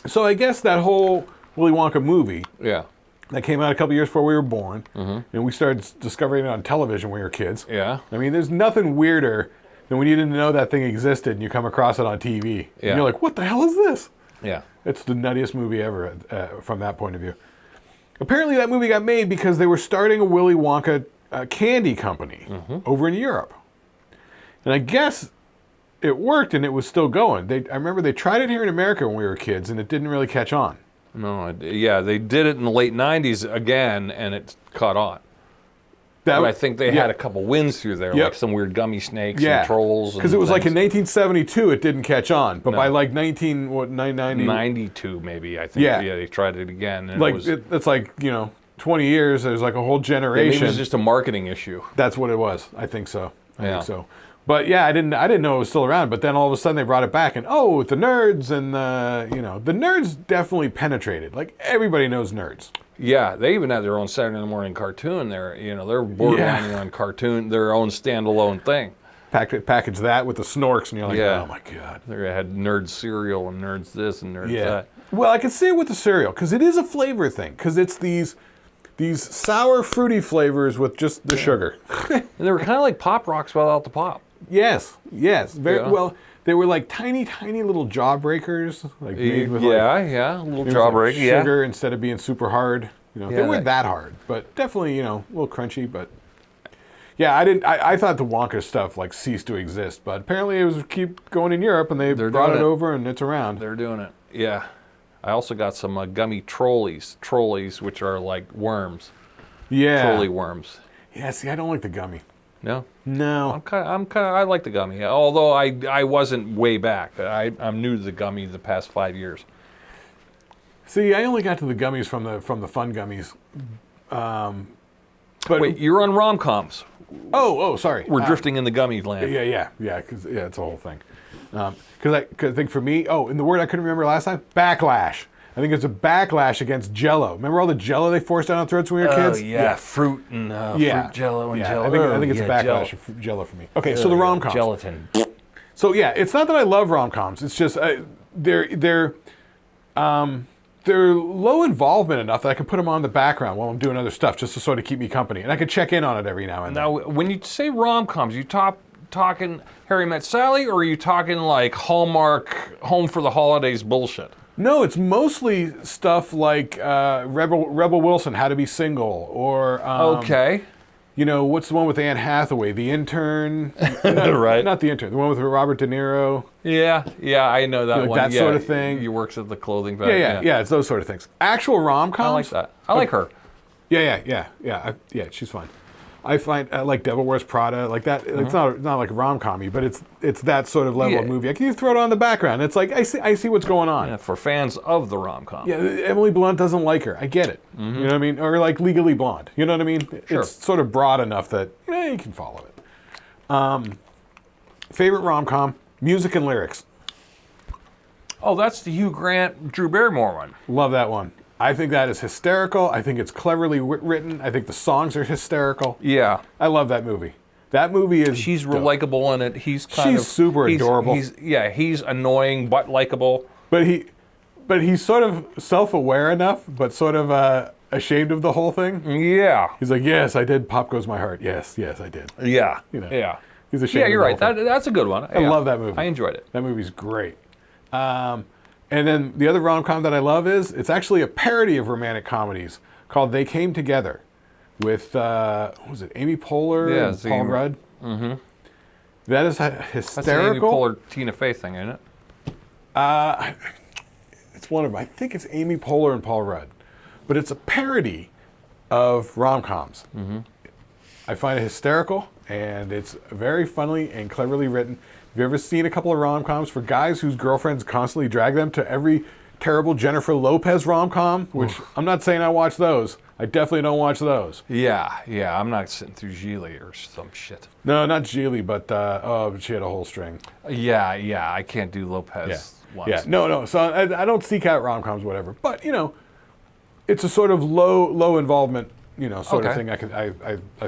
So I guess that whole Willy Wonka movie Yeah. that came out a couple years before we were born, and we started discovering it on television when we were kids. Yeah. I mean, there's nothing weirder than when you didn't know that thing existed and you come across it on TV. Yeah. And you're like, what the hell is this? Yeah. It's the nuttiest movie ever from that point of view. Apparently that movie got made because they were starting a Willy Wonka candy company over in Europe. And I guess it worked and it was still going. I remember they tried it here in America when we were kids and it didn't really catch on. No, yeah, they did it in the late 90s again, and it caught on. But I think they had a couple wins through there, like some weird gummy snakes and trolls. Because it was like in 1972 it didn't catch on, but by like 990... 92 maybe, I think. Yeah, they tried it again. And like it's like, 20 years, there's like a whole generation. Maybe it was just a marketing issue. That's what it was. I think so. I think so. But yeah, I didn't know it was still around. But then all of a sudden they brought it back, and the nerds and the nerds definitely penetrated. Like everybody knows nerds. Yeah, they even had their own Saturday morning cartoon. They're borderlining on cartoon, their own standalone thing. Package that with the snorks, and you're like, oh my god. They had nerd cereal and nerds this and nerds that. Well, I can see it with the cereal because it is a flavor thing. Because it's these sour, fruity flavors with just the sugar. And they were kind of like Pop Rocks without the pop. Yes. Very well. They were like tiny, tiny little jawbreakers, like made with little jawbreak, sugar instead of being super hard. They weren't that hard, but definitely a little crunchy. But yeah, I thought the Wonka stuff like ceased to exist, but apparently it was keep going in Europe, and they're brought it over, and it's around. They're doing it. Yeah, I also got some gummy trolleys, which are like worms. Yeah, trolley worms. Yeah, see, I don't like the gummy. No. I like the gummy. Although I wasn't way back. I'm new to the gummy the past 5 years. See, I only got to the gummies from the fun gummies. But wait, you're on rom-coms. Oh, sorry. We're drifting in the gummy land. Yeah. Because it's a whole thing. Because I think for me, and the word I couldn't remember last time, backlash. I think it's a backlash against Jell-O. Remember all the Jell-O they forced down our throats when we were kids? Yeah, fruit and fruit Jell-O and Jell-O. I think it's a backlash of Jell-O for me. Okay, so the rom-coms. Gelatin. So yeah, it's not that I love rom-coms. It's just they're low involvement enough that I can put them on in the background while I'm doing other stuff just to sort of keep me company, and I can check in on it every now and then. Now, when you say rom-coms, you talking Harry Met Sally, or are you talking like Hallmark Home for the Holidays bullshit? No, it's mostly stuff like Rebel Wilson, How to Be Single, or what's the one with Anne Hathaway, The Intern? Right. Not The Intern, the one with Robert De Niro. Yeah, I know that one. That sort of thing. He works at the clothing factory. Yeah, it's those sort of things. Actual rom-coms. I like that. I like her. Yeah, she's fine. I find like Devil Wears Prada, like that. It's not like a rom-com-y, but it's that sort of level of movie. I can just throw it on in the background. It's like I see what's going on. Yeah, for fans of the rom-com. Yeah, Emily Blunt doesn't like her. I get it. You know what I mean? Or like Legally Blonde. You know what I mean? Sure. It's sort of broad enough that you can follow it. Favorite rom-com, music and lyrics. Oh, that's the Hugh Grant, Drew Barrymore one. Love that one. I think that is hysterical. I think it's cleverly written. I think the songs are hysterical. Yeah. I love that movie. That movie is She's likable in it. She's super adorable. He's annoying but likable. But he's sort of self-aware enough, but sort of ashamed of the whole thing. Yeah. He's like, yes, I did. Pop Goes My Heart. Yes, I did. Yeah. Yeah. He's ashamed. Yeah, you're of right. That's a good one. I love that movie. I enjoyed it. That movie's great. And then the other rom-com that I love it's actually a parody of romantic comedies called They Came Together with, what was it, Amy Poehler and Paul Rudd? Mm-hmm. That is hysterical. That's an Amy Poehler, Tina Fey thing, isn't it? It's one of them. I think it's Amy Poehler and Paul Rudd. But it's a parody of rom-coms. Mm-hmm. I find it hysterical, and it's very funny and cleverly written. Have you ever seen a couple of rom-coms for guys whose girlfriends constantly drag them to every terrible Jennifer Lopez rom-com? Which I'm not saying I watch those. I definitely don't watch those. Yeah. I'm not sitting through Gigli or some shit. No, not Gigli, but she had a whole string. Yeah. I can't do Lopez ones. Yeah, no. So I don't seek out rom-coms, whatever. But it's a sort of low involvement, sort of thing I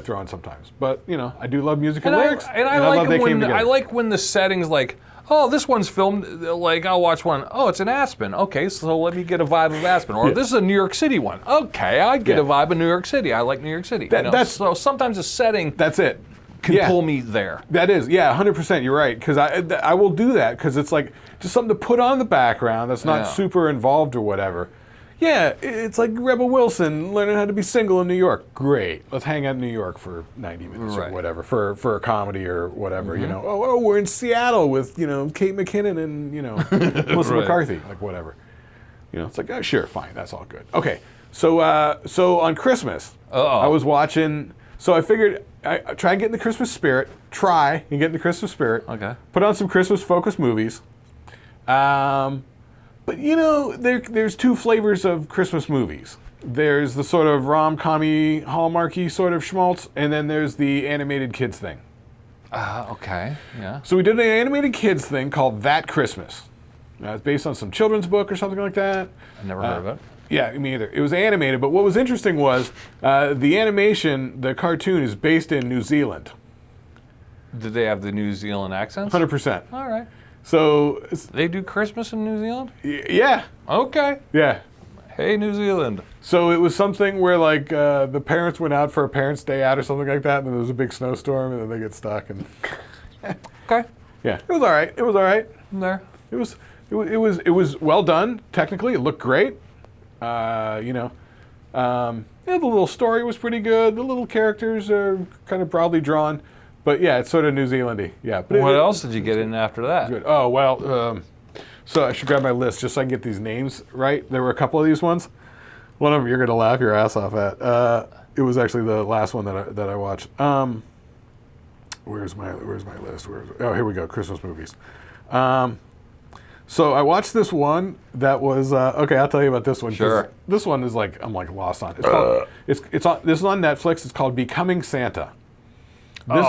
throw in sometimes. But I do love music and lyrics, and I like love They Came Together. I like when the setting's like, oh, this one's filmed, like I'll watch one, oh, it's in Aspen. Okay, so let me get a vibe of Aspen. Or this is a New York City one. Okay, I get a vibe of New York City. I like New York City. So sometimes the setting that's it. Can pull me there. That is, 100%. You're right, because I will do that because it's like just something to put on the background that's not super involved or whatever. Yeah, it's like Rebel Wilson learning how to be single in New York. Great. Let's hang out in New York for 90 minutes or whatever for a comedy or whatever. Mm-hmm. Oh, we're in Seattle with Kate McKinnon and Melissa McCarthy, like whatever. It's like, oh, sure, fine, that's all good. Okay, so on Christmas, I was watching. So I figured I try and get in the Christmas spirit. Okay. Put on some Christmas focused movies. But there's two flavors of Christmas movies. There's the sort of rom-com-y, Hallmarky sort of schmaltz, and then there's the animated kids thing. Okay, yeah. So we did an animated kids thing called That Christmas. It's based on some children's book or something like that. I never heard of it. Yeah, me either. It was animated, but what was interesting was the animation, the cartoon is based in New Zealand. Did they have the New Zealand accents? 100%. All right. So they do Christmas in New Zealand? Yeah. Okay. Yeah. Hey, New Zealand. So it was something where like the parents went out for a parents' day out or something like that, and then there was a big snowstorm, and then they get stuck. And okay. Yeah, it was all right. It was all right. There. It was well done. Technically, it looked great. The little story was pretty good. The little characters are kind of broadly drawn. But yeah, it's sort of New Zealandy. Yeah. But what else did you get in after that? Good. Oh, well, so I should grab my list just so I can get these names right. There were a couple of these ones. One of them you're going to laugh your ass off at. It was actually the last one that I watched. Where's my list? Oh, here we go. Christmas movies. So I watched this one that was okay. I'll tell you about this one. Sure. This one is like I'm like lost on. It's called. This is on Netflix. It's called Becoming Santa. This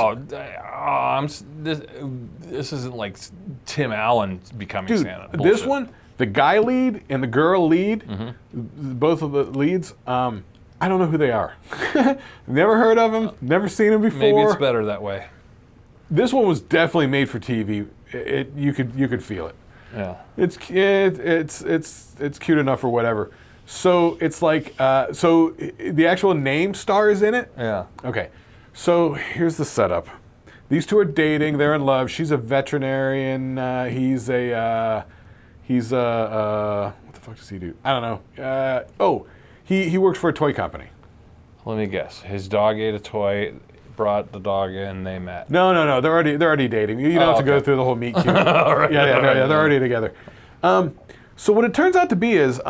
isn't like Tim Allen Becoming Santa. Bullshit. This one, the guy lead and the girl lead, both of the leads, I don't know who they are. Never heard of them, never seen them before. Maybe it's better that way. This one was definitely made for TV. You could feel it. Yeah. It's cute enough or whatever. So it's like so the actual name star is in it. Yeah. Okay. So here's the setup. These two are dating. They're in love. She's a veterinarian. He's what the fuck does he do? I don't know. He works for a toy company. Let me guess. His dog ate a toy, brought the dog in, they met. No. They're already dating. You don't have to go through the whole meet cute. Right, they're already together. So what it turns out to be is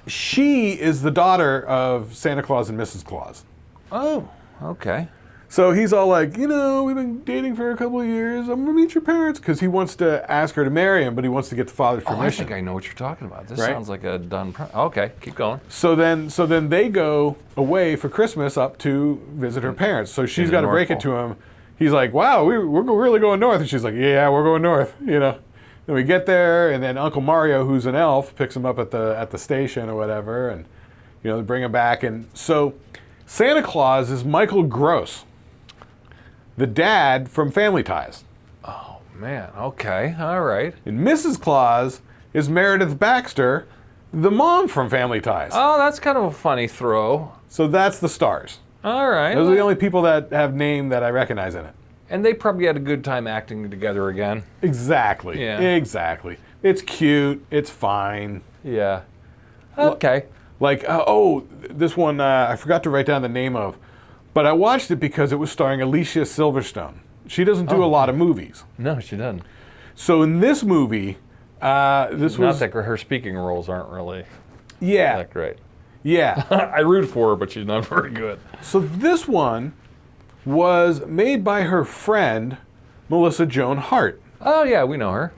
she is the daughter of Santa Claus and Mrs. Claus. Oh, okay. So he's all like, we've been dating for a couple of years. I'm gonna meet your parents because he wants to ask her to marry him, but he wants to get the father's permission. I think I know what you're talking about. This sounds like a done. Okay, keep going. So then they go away for Christmas up to visit her parents. So she's got to break it to him. He's like, wow, we're really going north, and she's like, yeah, we're going north. Then we get there, and then Uncle Mario, who's an elf, picks him up at the station or whatever, and they bring him back, and so Santa Claus is Michael Gross, the dad from Family Ties. Oh, man. Okay. All right. And Mrs. Claus is Meredith Baxter, the mom from Family Ties. Oh, that's kind of a funny throw. So that's the stars. All right. Those are the only people that have name that I recognize in it. And they probably had a good time acting together again. Exactly. Yeah. Exactly. It's cute. It's fine. Yeah. Okay. Like, this one I forgot to write down the name of, but I watched it because it was starring Alicia Silverstone. She doesn't do a lot of movies. No, she doesn't. So in this movie, Not that her speaking roles aren't really that great. Yeah. I root for her, but she's not very good. So this one was made by her friend, Melissa Joan Hart. Oh, yeah, we know her.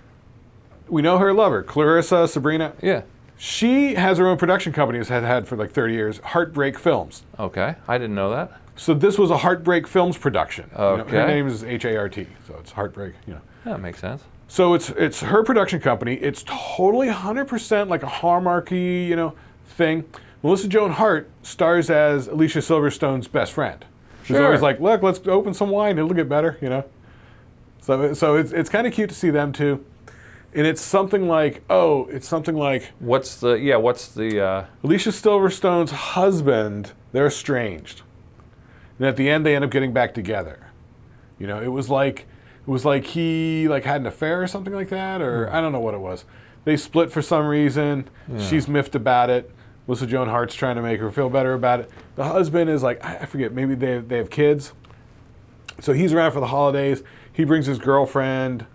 We know her, love her. Clarissa, Sabrina. Yeah. She has her own production company, has had for like 30 years, Heartbreak Films. Okay, I didn't know that. So this was a Heartbreak Films production. Okay. Her name is H-A-R-T, so it's Heartbreak, That makes sense. So it's her production company. It's totally 100% like a Hallmarky, thing. Melissa Joan Hart stars as Alicia Silverstone's best friend. She's always like, look, let's open some wine. It'll get better, So it's kind of cute to see them too. And it's something like, What's the Alicia Silverstone's husband, they're estranged. And at the end they end up getting back together. It was like he had an affair or something like that, or I don't know what it was. They split for some reason. Yeah. She's miffed about it. Melissa Joan Hart's trying to make her feel better about it. The husband is like, I forget, maybe they have kids. So he's around for the holidays. He brings his girlfriend.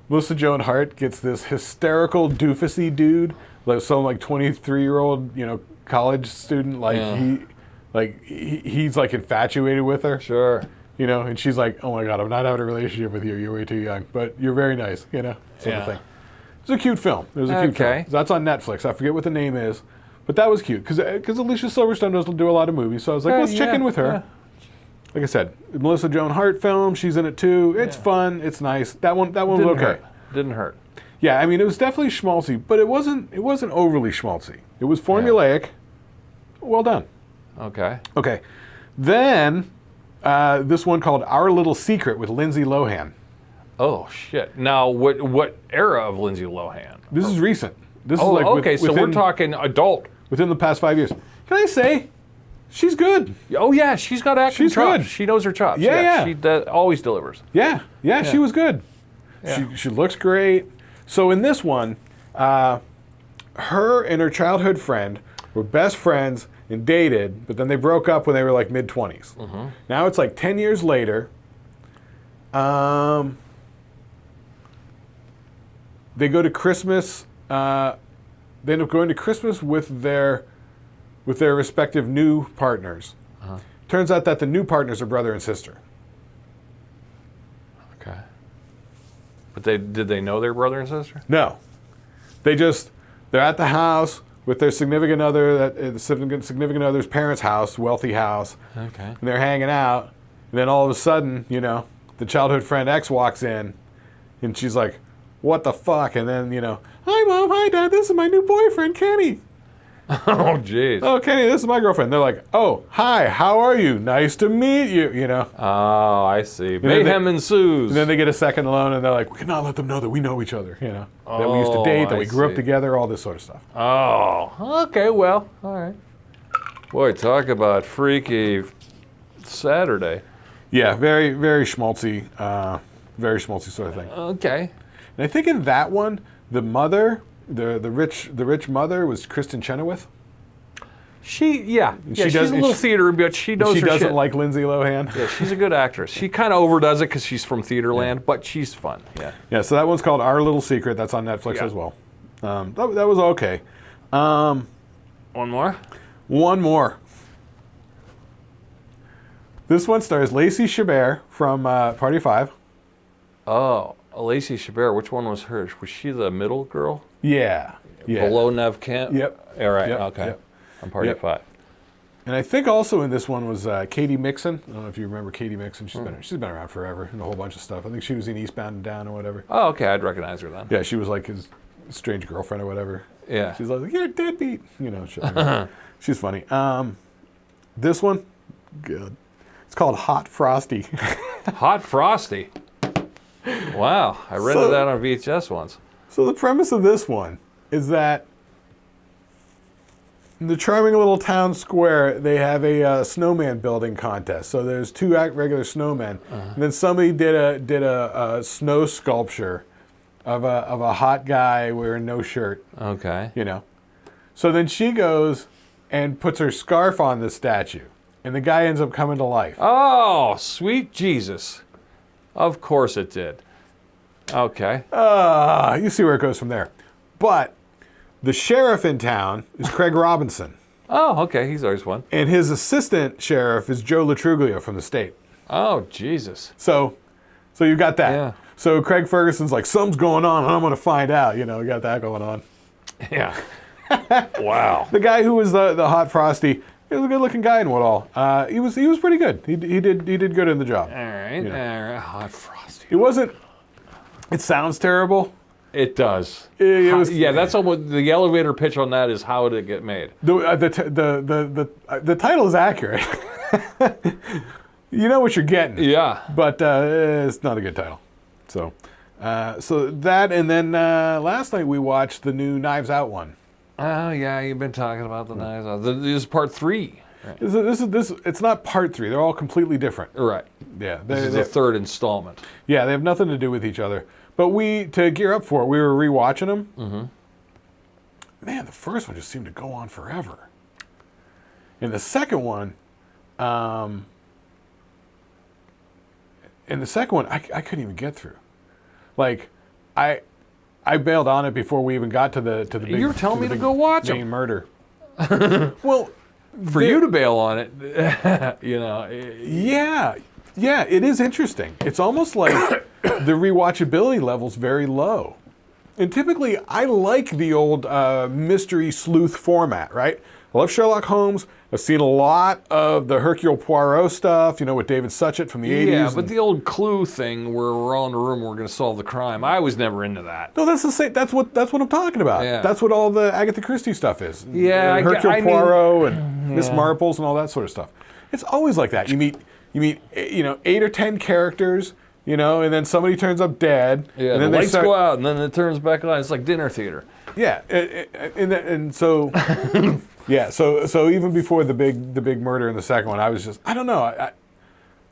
Melissa Joan Hart gets this hysterical doofusy dude, like some 23-year-old, college student. He's like infatuated with her. Sure. And she's like, oh my God, I'm not having a relationship with you. You're way too young, but you're very nice, sort of thing. It was a cute film. It was a cute film. That's on Netflix. I forget what the name is, but that was cute because Alicia Silverstone doesn't do a lot of movies. So I was like, let's check in with her. Yeah. Like I said, Melissa Joan Hart film. She's in it too. It's fun. It's nice. That one was okay. Didn't hurt. Yeah, I mean, it was definitely schmaltzy, but it wasn't overly schmaltzy. It was formulaic. Yeah. Well done. Okay. Okay. Then this one called Our Little Secret with Lindsay Lohan. Oh shit! Now, what era of Lindsay Lohan? This is recent. This is okay. So we're talking adult within the past 5 years. Can I say, she's good. Oh yeah, she's got acting chops. Good. She knows her chops. Yeah. She always delivers. Yeah, she was good. Yeah. She looks great. So in this one, her and her childhood friend were best friends and dated, but then they broke up when they were like mid-20s. Mm-hmm. Now it's like 10 years later. They go to Christmas. They end up going to Christmas with their respective new partners. Uh-huh. Turns out that the new partners are brother and sister. Okay. But did they know their brother and sister? No. They're at the house with their significant other, the significant other's parents' house, wealthy house. Okay. And they're hanging out, and then all of a sudden, the childhood friend X walks in, and she's like, what the fuck? And then, hi Mom, hi Dad, this is my new boyfriend, Kenny. Oh, jeez. Oh, Kenny, this is my girlfriend. They're like, oh, hi, how are you? Nice to meet you, Oh, I see. Mayhem ensues. And then they get a second alone, and they're like, we cannot let them know that we know each other, that we used to date, that we grew up together, all this sort of stuff. Oh, okay, well, all right. Boy, talk about freaky Saturday. Yeah, very, very schmaltzy sort of thing. Okay. And I think in that one, the mother, the rich mother was Kristen Chenoweth. She's a little theater, but she knows her shit. She doesn't like Lindsay Lohan. Yeah, she's a good actress. She kind of overdoes it because she's from Theaterland, but she's fun. Yeah. Yeah. So that one's called Our Little Secret. That's on Netflix as well. That was okay. One more. One more. This one stars Lacey Chabert from Party of Five. Oh, Lacey Chabert. Which one was hers? Was she the middle girl? Yeah. Below Nev Kent? Yep. All right. Yep. Okay. Yep. On Party of Five. And I think also in this one was Katie Mixon. I don't know if you remember Katie Mixon. She's been around forever in a whole bunch of stuff. I think she was in Eastbound and Down or whatever. Oh, okay. I'd recognize her then. Yeah, she was like his strange girlfriend or whatever. Yeah. She's like, you're a deadbeat. Shit. She's funny. This one, good. It's called Hot Frosty. Hot Frosty. Wow, I rented that on VHS once. So the premise of this one is that In the charming little town square, they have a snowman building contest. So there's 2 regular snowmen, and then somebody did a snow sculpture of a hot guy wearing no shirt. Okay. You know. So then she goes and puts her scarf on the statue, and the guy ends up coming to life. Oh, sweet Jesus. Of course it did. Okay. You see where it goes from there. But the sheriff in town is Craig Robinson. Oh, okay. He's always one. And his assistant sheriff is Joe Latruglio from the state. Oh, Jesus. So you've got that. Yeah. So Craig Ferguson's like, something's going on, and I'm going to find out. You know, we got that going on. Yeah. Wow. The guy who was the hot Frosty, he was a good-looking guy and what all. He was pretty good. He did good in the job. All right. You know. All right. Hot Frosty. It wasn't. It sounds terrible. It does. It was, yeah, that's almost the elevator pitch on that is how did it get made. The title is accurate. You know what you're getting. Yeah. But it's not a good title. So that, and then last night we watched the new Knives Out one. Oh yeah, you've been talking about the Knives Out. This is part 3. Right. This. It's not part 3. They're all completely different. Right. Yeah. This is the 3rd installment. Yeah, they have nothing to do with each other. But to gear up for it, we were rewatching them. Mm-hmm. Man, the first one just seemed to go on forever. And the second one, I couldn't even get through. Like, I bailed on it before we even got to the big. You were telling me to go watch main them. Murder. Well, for you to bail on it, you know. Yeah, it is interesting. It's almost like the rewatchability level's very low. And typically, I like the old mystery sleuth format, right? I love Sherlock Holmes. I've seen a lot of the Hercule Poirot stuff, you know, with David Suchet from the 80s. Yeah, but the old Clue thing where we're all in a room and we're going to solve the crime, I was never into that. No, that's the same. That's what I'm talking about. Yeah. That's what all the Agatha Christie stuff is. Yeah, Hercule Poirot and Miss Marples and all that sort of stuff. It's always like that. You meet, 8 or 10 characters, you know, and then somebody turns up dead. Yeah, and then the lights go out and then it turns back on. It's like dinner theater. Yeah, and so. Yeah, so even before the big murder in the second one, I was just, I don't know,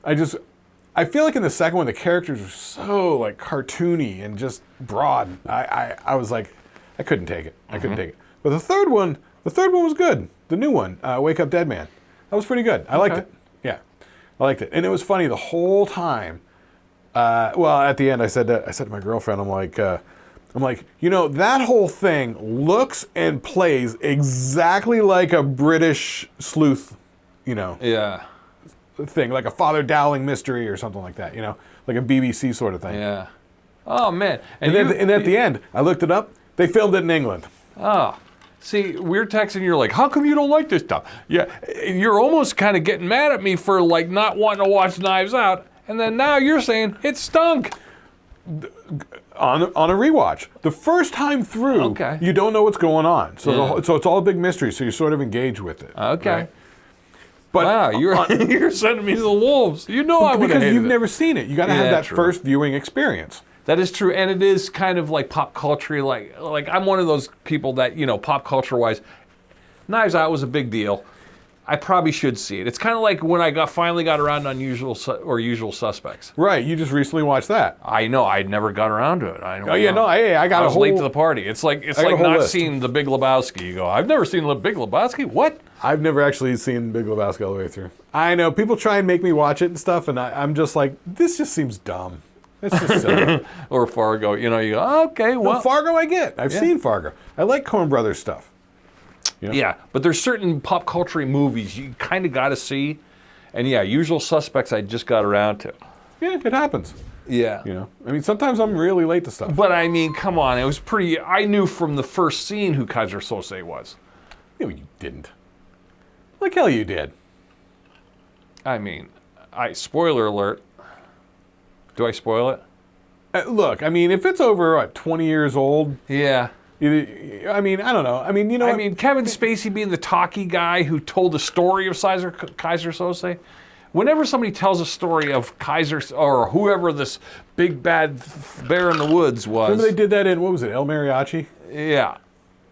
I feel like in the second one the characters were so like cartoony and just broad. I was like, I couldn't take it. I couldn't take it. But the third one was good. The new one, Wake Up Dead Man, that was pretty good. I liked it. Yeah, I liked it, and it was funny the whole time. Well, at the end, I said to my girlfriend, I'm like, you know, that whole thing looks and plays exactly like a British sleuth, you know, thing, like a Father Dowling mystery or something like that, you know, like a BBC sort of thing. Yeah. Oh, man. And at the end, I looked it up, they filmed it in England. Oh. See, we're texting, you're like, how come you don't like this stuff? Yeah, you're almost kind of getting mad at me for, like, not wanting to watch Knives Out, and then now you're saying it stunk. On a rewatch, the first time through, you don't know what's going on, so it's all a big mystery. So you sort of engage with it. Okay. Right? But wow, you're sending me to the wolves. You know I would have hated it. Because you've never seen it. You got to have that first viewing experience. That is true, and it is kind of like pop culture. Like I'm one of those people that, you know, pop culture wise, Knives Out was a big deal. I probably should see it. It's kind of like when I finally got around on Usual Suspects. Right, you just recently watched that. I know, I never got around to it. I was late to the party. It's like not seeing The Big Lebowski. You go, I've never seen The Big Lebowski. What? I've never actually seen Big Lebowski all the way through. I know people try and make me watch it and stuff, and I'm just like, this just seems dumb. It's just silly. Or Fargo. You know, you go, okay, well, no, Fargo I get. I've seen Fargo. I like Coen Brothers stuff. You know? Yeah, but there's certain pop culture movies you kind of got to see, and Usual Suspects I just got around to. Yeah, it happens. Yeah. You know, I mean, sometimes I'm really late to stuff. But I mean, come on, it was pretty. I knew from the first scene who Kaiser Sose was. No, you didn't. Like hell, you did. I mean, spoiler alert. Do I spoil it? Look, I mean, if it's over 20 years old. Yeah. I mean, I don't know. I mean, you know. I mean, Kevin Spacey being the talkie guy who told the story of Kaiser Sose. Whenever somebody tells a story of Kaiser or whoever this big bad bear in the woods was. Remember they did that in, what was it, El Mariachi? Yeah.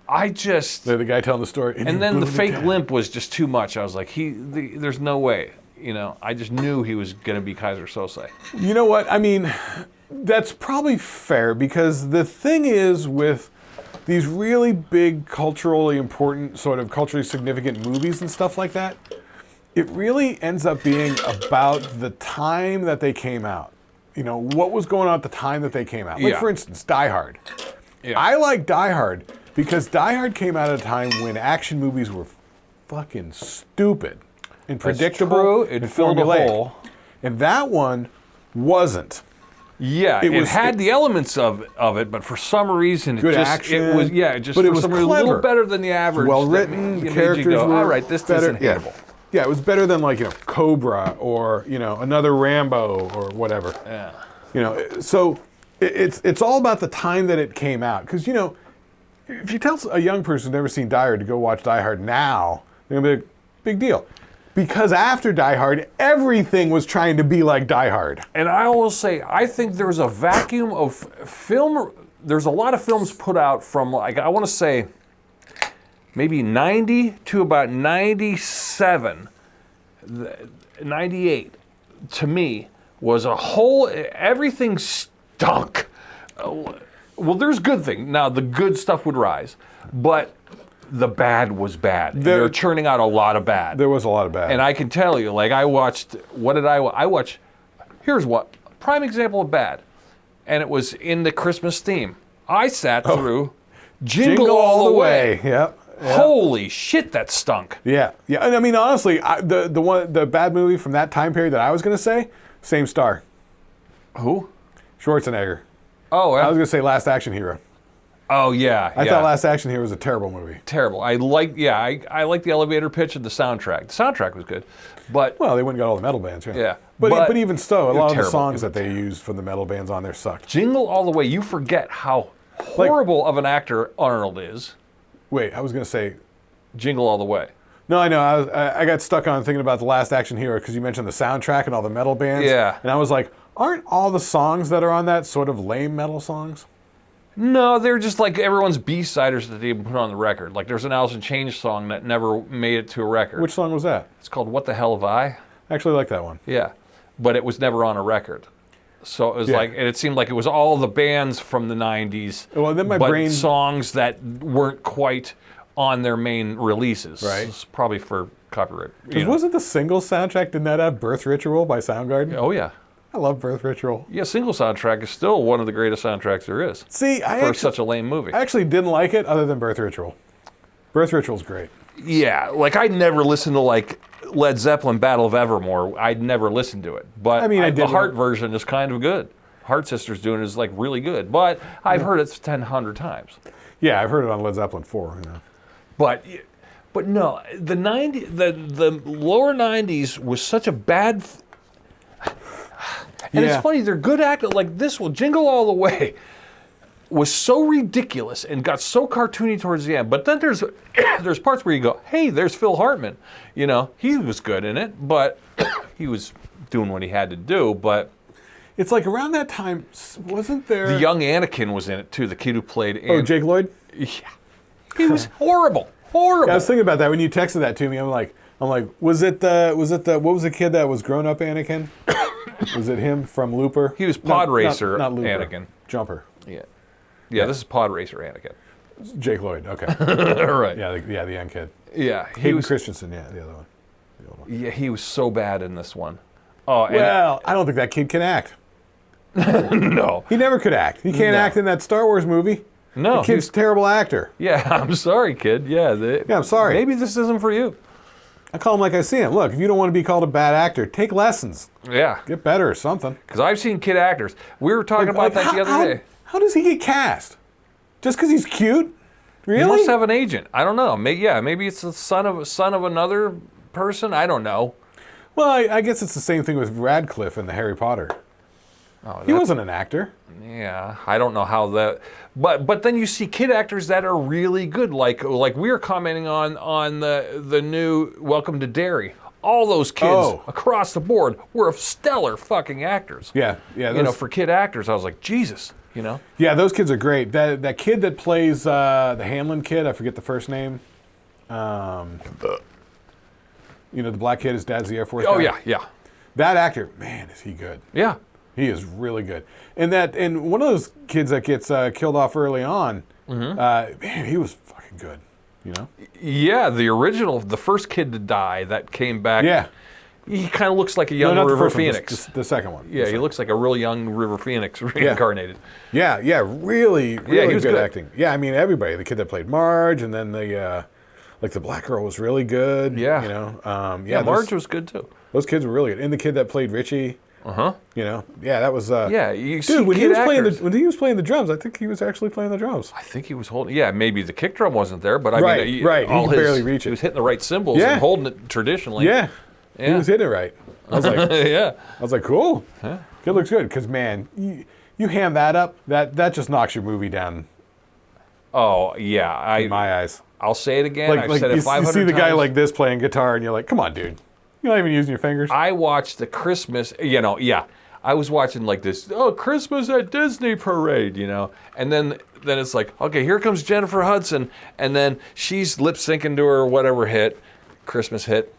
I just... The guy telling the story. And then the fake limp was just too much. I was like, there's no way. You know, I just knew he was going to be Kaiser Sose. You know what? I mean, that's probably fair, because the thing is with these really big, culturally important, sort of culturally significant movies and stuff like that, it really ends up being about the time that they came out. You know, what was going on at the time that they came out. Like, for instance, Die Hard. Yeah. I like Die Hard because Die Hard came out at a time when action movies were fucking stupid and predictable and formulaic. And that one wasn't. Yeah, it had the elements of it, but for some reason good action. It was but it was clever. A little better than the average. Well written, the characters were all right, this isn't hateable. Yeah, it was better than, like, you know, Cobra or, you know, another Rambo or whatever. Yeah. You know, so it's all about the time that it came out. Because, you know, if you tell a young person who's never seen Die Hard to go watch Die Hard now, they're going to be like, big deal. Because after Die Hard, everything was trying to be like Die Hard. And I will say, I think there's a vacuum of film. There's a lot of films put out from, like, I want to say, maybe 90 to about 97, 98, to me, was a whole, everything stunk. Well, there's good things. Now, the good stuff would rise, but the bad was bad. They're churning out a lot of bad. There was a lot of bad. And I can tell you, like, I watched, I watched, here's what, prime example of bad, and it was in the Christmas theme. I sat through Jingle All the Way. Yep. Holy shit, that stunk. Yeah, yeah. And I mean, honestly, the bad movie from that time period that I was going to say, same star. Who? Schwarzenegger. Oh, I was going to say Last Action Hero. Oh yeah. I thought Last Action Hero was a terrible movie. Terrible. I like the elevator pitch and the soundtrack. The soundtrack was good, but well, they went and got all the metal bands. Yeah. But even so, a lot of the songs that they used from the metal bands on there sucked. Jingle All the Way. You forget how horrible of an actor Arnold is. Wait, I was going to say Jingle All the Way. No, I know. I got stuck on thinking about The Last Action Hero because you mentioned the soundtrack and all the metal bands. Yeah. And I was like, aren't all the songs that are on that sort of lame metal songs? No, they're just like everyone's B-siders that they put on the record. Like there's an Alice in Chains song that never made it to a record. Which song was that? It's called What the Hell Have I? I actually like that one. Yeah. But it was never on a record. So it was like, and it seemed like it was all the bands from the 90s, well, then but songs that weren't quite on their main releases. Right. It's probably for copyright. Because wasn't the single soundtrack, didn't that have Birth Ritual by Soundgarden? Oh, yeah. I love Birth Ritual. Yeah, single soundtrack is still one of the greatest soundtracks there is. See, such a lame movie. I actually didn't like it other than Birth Ritual. Birth Ritual's great. Yeah, like I never listened to like Led Zeppelin Battle of Evermore. I'd never listened to it. But I mean, the Heart version is kind of good. Heart Sisters doing it is like really good. But I've heard it 100 times. Yeah, I've heard it on Led Zeppelin 4. You know. But no, the lower 90s was such a bad. And it's funny, they're good actors. Like this one, Jingle All the Way, was so ridiculous and got so cartoony towards the end. But then there's parts where you go, hey, there's Phil Hartman. You know, he was good in it, but he was doing what he had to do. But it's like around that time, wasn't there... The young Anakin was in it, too, the kid who played... Oh, Jake Lloyd? Yeah. He was horrible. Horrible. Yeah, I was thinking about that when you texted that to me. I'm like, what was the kid that was grown-up Anakin? Was it him from Looper? He was Pod Racer not Looper. Anakin. Jumper. Yeah, this is Pod Racer Anakin. Jake Lloyd, okay. Right. Yeah, the young kid. Yeah. Hayden Christensen, the other one. The old one. Yeah, he was so bad in this one. Oh, well, I don't think that kid can act. No. He never could act. He can't act in that Star Wars movie. No. The kid's a terrible actor. Yeah, I'm sorry, kid. Yeah, I'm sorry. Maybe this isn't for you. I call him like I see him. Look, if you don't want to be called a bad actor, take lessons. Yeah. Get better or something. Because I've seen kid actors. We were talking about that the other day. How does he get cast? Just because he's cute? Really? He must have an agent. I don't know. Maybe it's the son of another person. I don't know. Well, I guess it's the same thing with Radcliffe in the Harry Potter. Oh, he wasn't an actor. Yeah, I don't know how that. But then you see kid actors that are really good, like we were commenting on the new Welcome to Derry. All those kids Oh. across the board were stellar fucking actors. Yeah. For kid actors, I was like, Jesus, Yeah, those kids are great. That kid that plays the Hamlin kid, I forget the first name. The black kid, his dad's the Air Force guy. yeah. That actor, man, is he good. Yeah. He is really good. And one of those kids that gets killed off early on, man, he was fucking good, Yeah, the first kid to die that came back. Yeah. He kind of looks like a young No, not the River first one, Phoenix. the second one. Yeah, he looks like a real young River Phoenix reincarnated. Yeah, really he was good good. acting. Yeah, I mean, everybody. The kid that played Marge, and then the black girl was really good. Yeah. Marge was good too. Those kids were really good. And the kid that played Richie. That was. Dude, when he was playing the drums, I think he was actually playing the drums. I think he was holding. Yeah, maybe the kick drum wasn't there, but Right. He could barely reach it. He was hitting the right cymbals and holding it traditionally. Yeah, he was hitting it right. I was like, yeah. I was like, cool. Huh? Kid looks good. Because man, you ham that up, that just knocks your movie down. Oh yeah, in my eyes. I'll say it again. I've said it 500 times. You see the guy like this playing guitar, and you're like, come on, dude. You're not even using your fingers. I watched the Christmas, I was watching like this, Christmas at Disney parade, and then it's like, okay, here comes Jennifer Hudson, and then she's lip syncing to her whatever hit, Christmas hit,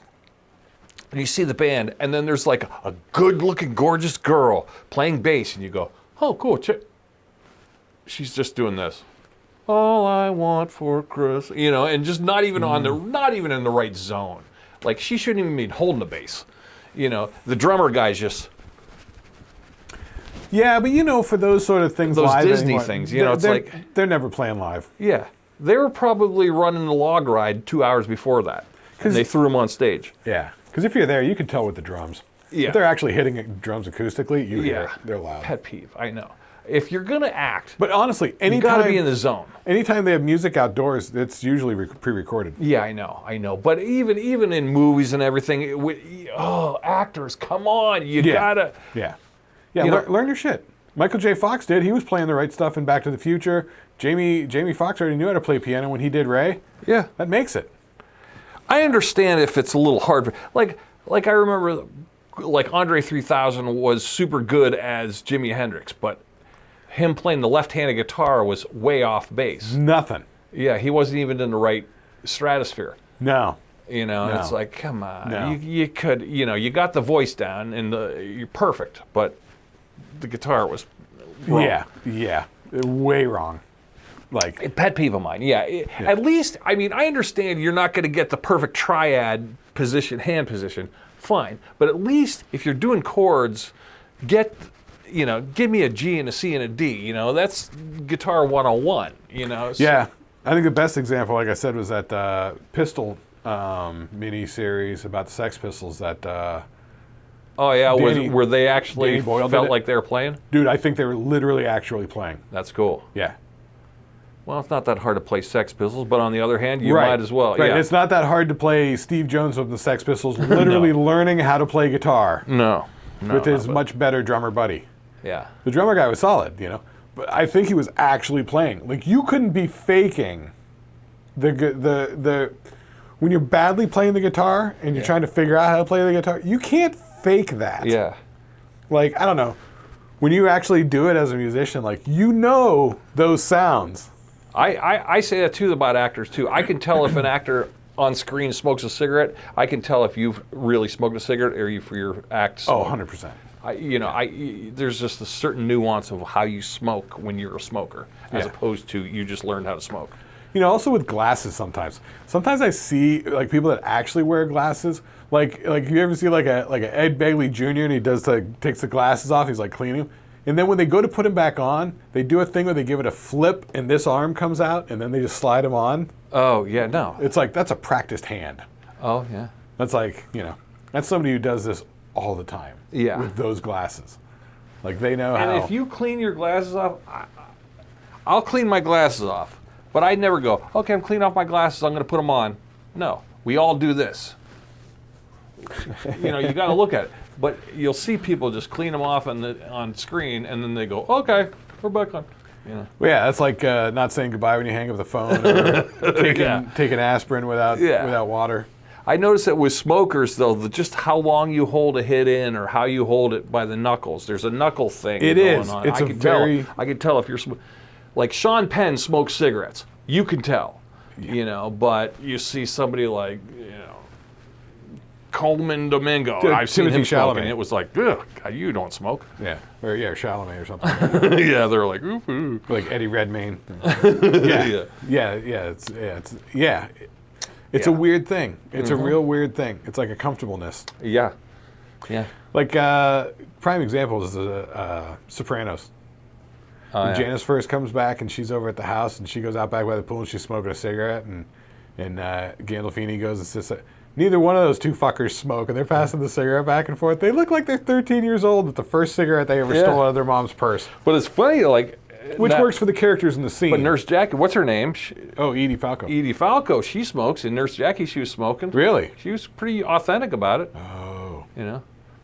and you see the band, and then there's like a good-looking, gorgeous girl playing bass, and you go, oh, cool, she's just doing this. All I want for Christmas, and just not even not even in the right zone. Like, she shouldn't even be holding the bass. The drummer guy's just... Yeah, but for those sort of things those live Disney anymore, things, it's like... They're never playing live. Yeah. They were probably running the log ride 2 hours before that. And they threw them on stage. Yeah. Because if you're there, you can tell with the drums. Yeah. If they're actually hitting drums acoustically, you hear it. They're loud. Pet peeve, I know. If you're going to act... But honestly, you got to be in the zone. Anytime they have music outdoors, it's usually pre-recorded. Yeah, I know. But even in movies and everything, actors, come on, you gotta... Yeah. Learn your shit. Michael J. Fox did. He was playing the right stuff in Back to the Future. Jamie Foxx already knew how to play piano when he did Ray. Yeah. That makes it. I understand if it's a little hard. Like I remember, like Andre 3000 was super good as Jimi Hendrix, but him playing the left-handed guitar was way off base. Nothing. Yeah, he wasn't even in the right stratosphere. No. It's like, come on. No. You could, you got the voice down and you're perfect, but the guitar was wrong. Yeah. Way wrong. Like a pet peeve of mine. At least, I understand you're not going to get the perfect triad hand position. Fine. But at least if you're doing chords, give me a G and a C and a D. That's guitar 101. Yeah. I think the best example, like I said, was that Pistol mini-series about the Sex Pistols that... where they actually felt like they were playing? Dude, I think they were literally actually playing. That's cool. Yeah. Well, it's not that hard to play Sex Pistols, but on the other hand, you might as well. Right. Yeah. It's not that hard to play Steve Jones with the Sex Pistols, literally learning how to play guitar. With his much better drummer buddy. Yeah. The drummer guy was solid, but I think he was actually playing. Like, you couldn't be faking the when you're badly playing the guitar and you're trying to figure out how to play the guitar, you can't fake that. Yeah. Like, I don't know. When you actually do it as a musician, like, those sounds. I say that too about actors too. I can tell if an actor on screen smokes a cigarette. I can tell if you've really smoked a cigarette or you for your act. Oh, 100%. There's just a certain nuance of how you smoke when you're a smoker, as opposed to you just learned how to smoke. Also with glasses sometimes. Sometimes I see like people that actually wear glasses. Like you ever see like a Ed Begley Jr. and he takes the glasses off. He's like cleaning them. And then when they go to put him back on, they do a thing where they give it a flip and this arm comes out and then they just slide him on. Oh, yeah, no. It's like, that's a practiced hand. Oh, yeah. That's like, that's somebody who does this all the time. Yeah. With those glasses. Like, they know how. And if you clean your glasses off, I'll clean my glasses off. But I'd never go, okay, I'm cleaning off my glasses, I'm going to put them on. No, we all do this. You got to look at it. But you'll see people just clean them off on screen, and then they go, okay, we're back on. Well, yeah, that's like not saying goodbye when you hang up the phone or taking aspirin without water. I noticed that with smokers, though, just how long you hold a hit in or how you hold it by the knuckles. There's a knuckle thing going on. It's I can tell if you're like Sean Penn smokes cigarettes. You can tell, but you see somebody like, Coleman Domingo. I've seen him smoking. It was like, ugh, you don't smoke. Yeah, or Chalamet or something. Yeah, they're like, ooh, ooh. Like Eddie Redmayne. It's a weird thing. It's a real weird thing. It's like a comfortableness. Yeah. Like prime example is Sopranos. When Janice first comes back and she's over at the house and she goes out back by the pool and she's smoking a cigarette and Gandolfini goes and sits. Neither one of those two fuckers smoke, and they're passing the cigarette back and forth. They look like they're 13 years old with the first cigarette they ever stole out of their mom's purse. But it's funny, like... Which works for the characters in the scene. But Nurse Jackie, what's her name? Edie Falco. Edie Falco, she smokes. In Nurse Jackie, she was smoking. Really? She was pretty authentic about it. Oh.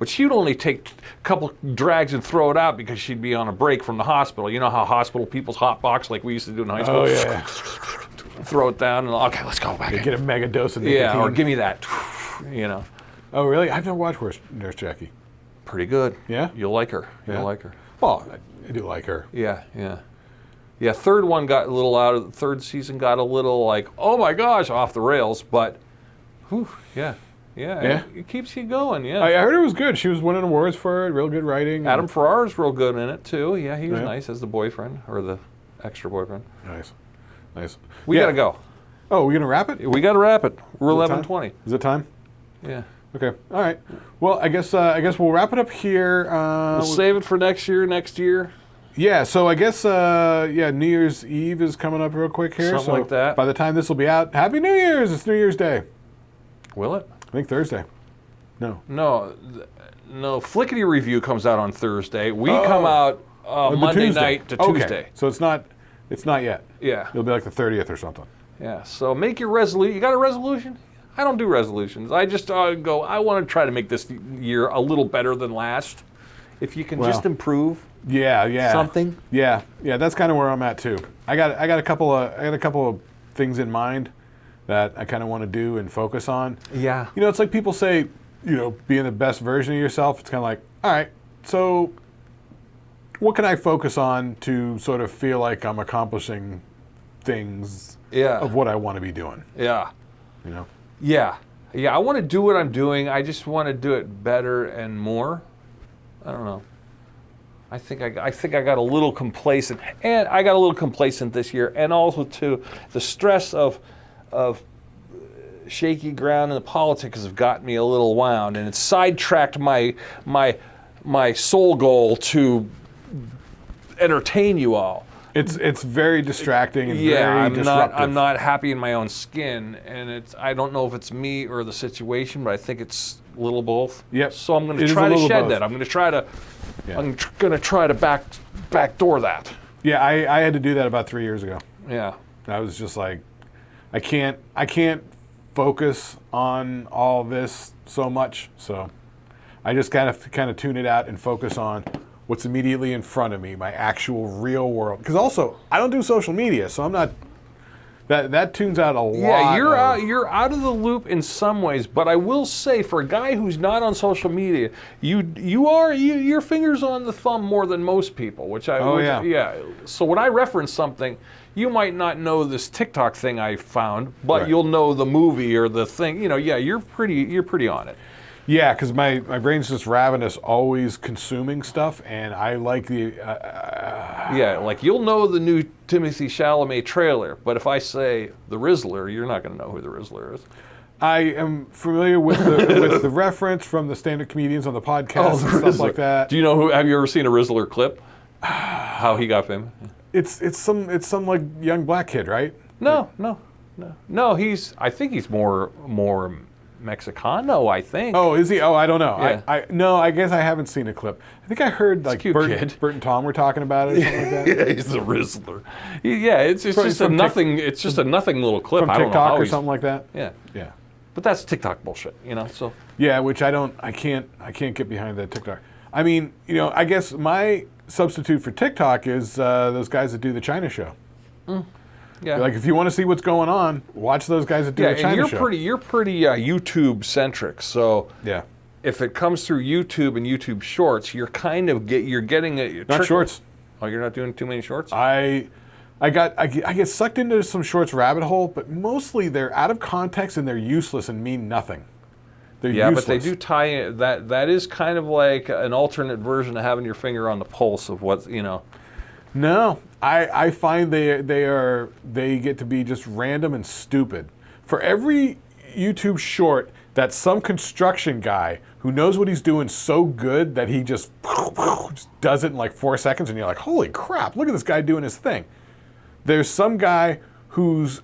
But she would only take a couple drags and throw it out because she'd be on a break from the hospital. You know how hospital people's hot box, like we used to do in high school? Oh, yeah. Throw it down and, okay, let's go back. Get a mega dose of nicotine. Yeah, or give me that. Oh, really? I've never watched Nurse Jackie. Pretty good. Yeah? You'll like her. You'll like her. Well, I do like her. Yeah. Third season got a little like, oh my gosh, off the rails, but it keeps you going. Yeah. I heard it was good. She was winning awards for it. Real good writing. Adam Ferrara's real good in it too. Yeah, he was nice as the boyfriend or the extra boyfriend. Nice. We gotta go. Oh, we're gonna wrap it? We gotta wrap it. We're 11:20. Is it time? Yeah. Okay. All right. Well, I guess we'll wrap it up here. We'll save it for next year. Yeah. So I guess New Year's Eve is coming up real quick here. Something like that. By the time this will be out, Happy New Year's! It's New Year's Day. Will it? I think Thursday. No. Shlicketty Review comes out on Thursday. We come out Monday night to Tuesday. Okay. So it's not yet. Yeah. It'll be like the 30th or something. Yeah. So make your resolution. You got a resolution? I don't do resolutions. I just go, I want to try to make this year a little better than last. If you can just improve. Yeah. Something. Yeah. That's kind of where I'm at too. I got a couple of things in mind that I kind of want to do and focus on. Yeah. It's like people say, being the best version of yourself. It's kind of like, all right, so what can I focus on to sort of feel like I'm accomplishing things of what I want to be doing? Yeah. Yeah. I want to do what I'm doing. I just want to do it better and more. I don't know. I think I got a little complacent, and I got a little complacent this year, and also too the stress of shaky ground in the politics have gotten me a little wound, and it's sidetracked my sole goal to entertain you all. It's very distracting and very disruptive. I'm not happy in my own skin, and I don't know if it's me or the situation, but I think it's a little both. Yep. So I'm going to try to shed that. I'm going to try to backdoor that. Yeah, I had to do that about 3 years ago. Yeah. I was just like, I can't focus on all this so much. So I just kind of tune it out and focus on what's immediately in front of me, my actual real world. Because also, I don't do social media, so I'm not. That tunes out a lot. Yeah, you're out of the loop in some ways, but I will say, for a guy who's not on social media, your fingers on the thumb more than most people. Yeah. So when I reference something, you might not know this TikTok thing I found, but you'll know the movie or the thing. You're pretty on it. Yeah, because my brain's just ravenous, always consuming stuff, and I like the... like you'll know the new Timothée Chalamet trailer, but if I say The Rizzler, you're not going to know who The Rizzler is. I am familiar with the reference from the stand-up comedians on the podcast and stuff like that. Do you know have you ever seen a Rizzler clip? How he got famous? It's some like young black kid, right? No. I think he's more Mexicano, I think. Oh, is he? Oh, I don't know. Yeah. I guess I haven't seen a clip. I think I heard like Bert and Tom were talking about it or something like that. Yeah, he's the Rizzler. It's just a nothing. It's just a nothing little clip from TikTok or something like that. Yeah. But that's TikTok bullshit, So. Yeah, which I can't get behind that TikTok. I mean, I guess my substitute for TikTok is those guys that do the China show. Yeah. Like, if you want to see what's going on, watch those guys that do a China show. You're pretty YouTube centric. So yeah. if it comes through YouTube and YouTube Shorts, you're kind of getting it. Not shorts. Oh, you're not doing too many shorts? I get sucked into some shorts rabbit hole, but mostly they're out of context and they're useless and mean nothing. They're useless. But they do tie in, that is kind of like an alternate version of having your finger on the pulse of what, No, I find they get to be just random and stupid. For every YouTube short that's some construction guy who knows what he's doing so good that he just does it in like 4 seconds, and you're like, holy crap, look at this guy doing his thing. There's some guy who's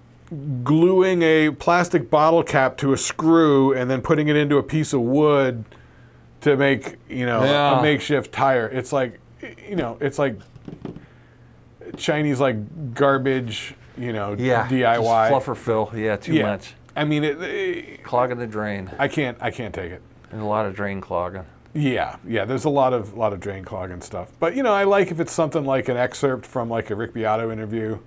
gluing a plastic bottle cap to a screw and then putting it into a piece of wood to make, a makeshift tire. It's like, it's like Chinese like garbage, DIY. Fluff or fill, too much. I mean, clogging the drain. I can't take it. There's a lot of drain clogging. Yeah. There's a lot of drain clogging stuff. But I like if it's something like an excerpt from like a Rick Beato interview.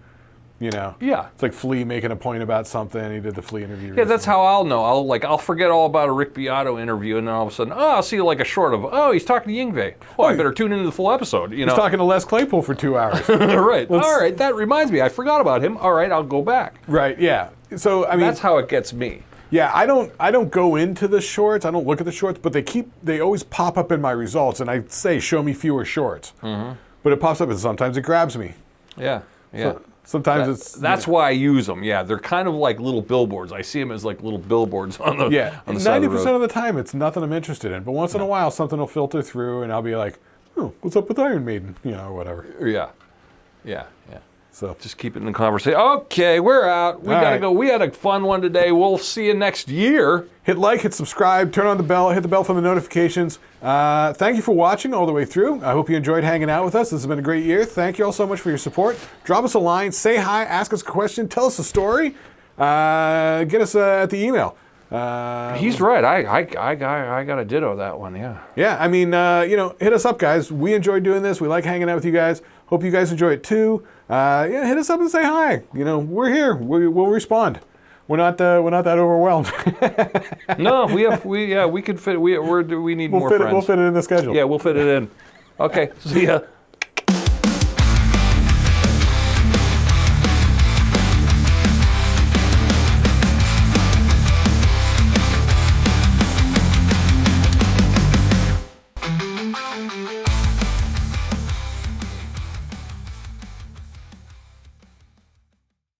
Yeah. It's like Flea making a point about something. He did the Flea interview. Yeah, that's how I'll know. I'll forget all about a Rick Beato interview, and then all of a sudden, I'll see like a short of, he's talking to Yingwei. Oh, I better tune into the full episode. He's talking to Les Claypool for 2 hours. Right. All right. That reminds me. I forgot about him. All right. I'll go back. Right. Yeah. So I mean, that's how it gets me. Yeah. I don't go into the shorts. I don't look at the shorts, but they always pop up in my results, and I say, show me fewer shorts. Mm-hmm. But it pops up, and sometimes it grabs me. Yeah. Yeah. So, sometimes that's why I use them. Yeah, they're kind of like little billboards. I see them as like little billboards on the on the side of the road. 90% of the time, it's nothing I'm interested in. But once in a while, something will filter through, and I'll be like, "Oh, what's up with Iron Maiden?" Or whatever. Yeah. So just keep it in the conversation. Okay, we're out. We gotta go. We had a fun one today. We'll see you next year. Hit like, hit subscribe, turn on the bell, hit the bell for the notifications. Thank you for watching all the way through. I hope you enjoyed hanging out with us. This has been a great year. Thank you all so much for your support. Drop us a line, say hi, ask us a question, tell us a story. Get us at the email. He's right. I got to ditto that one. Yeah. Yeah. I mean, hit us up, guys. We enjoy doing this. We like hanging out with you guys. Hope you guys enjoy it too. Hit us up and say hi. We're here. We'll respond. We're not that overwhelmed. No, we could fit. We need more friends. We'll fit it in the schedule. Yeah, we'll fit it in. Okay. See ya.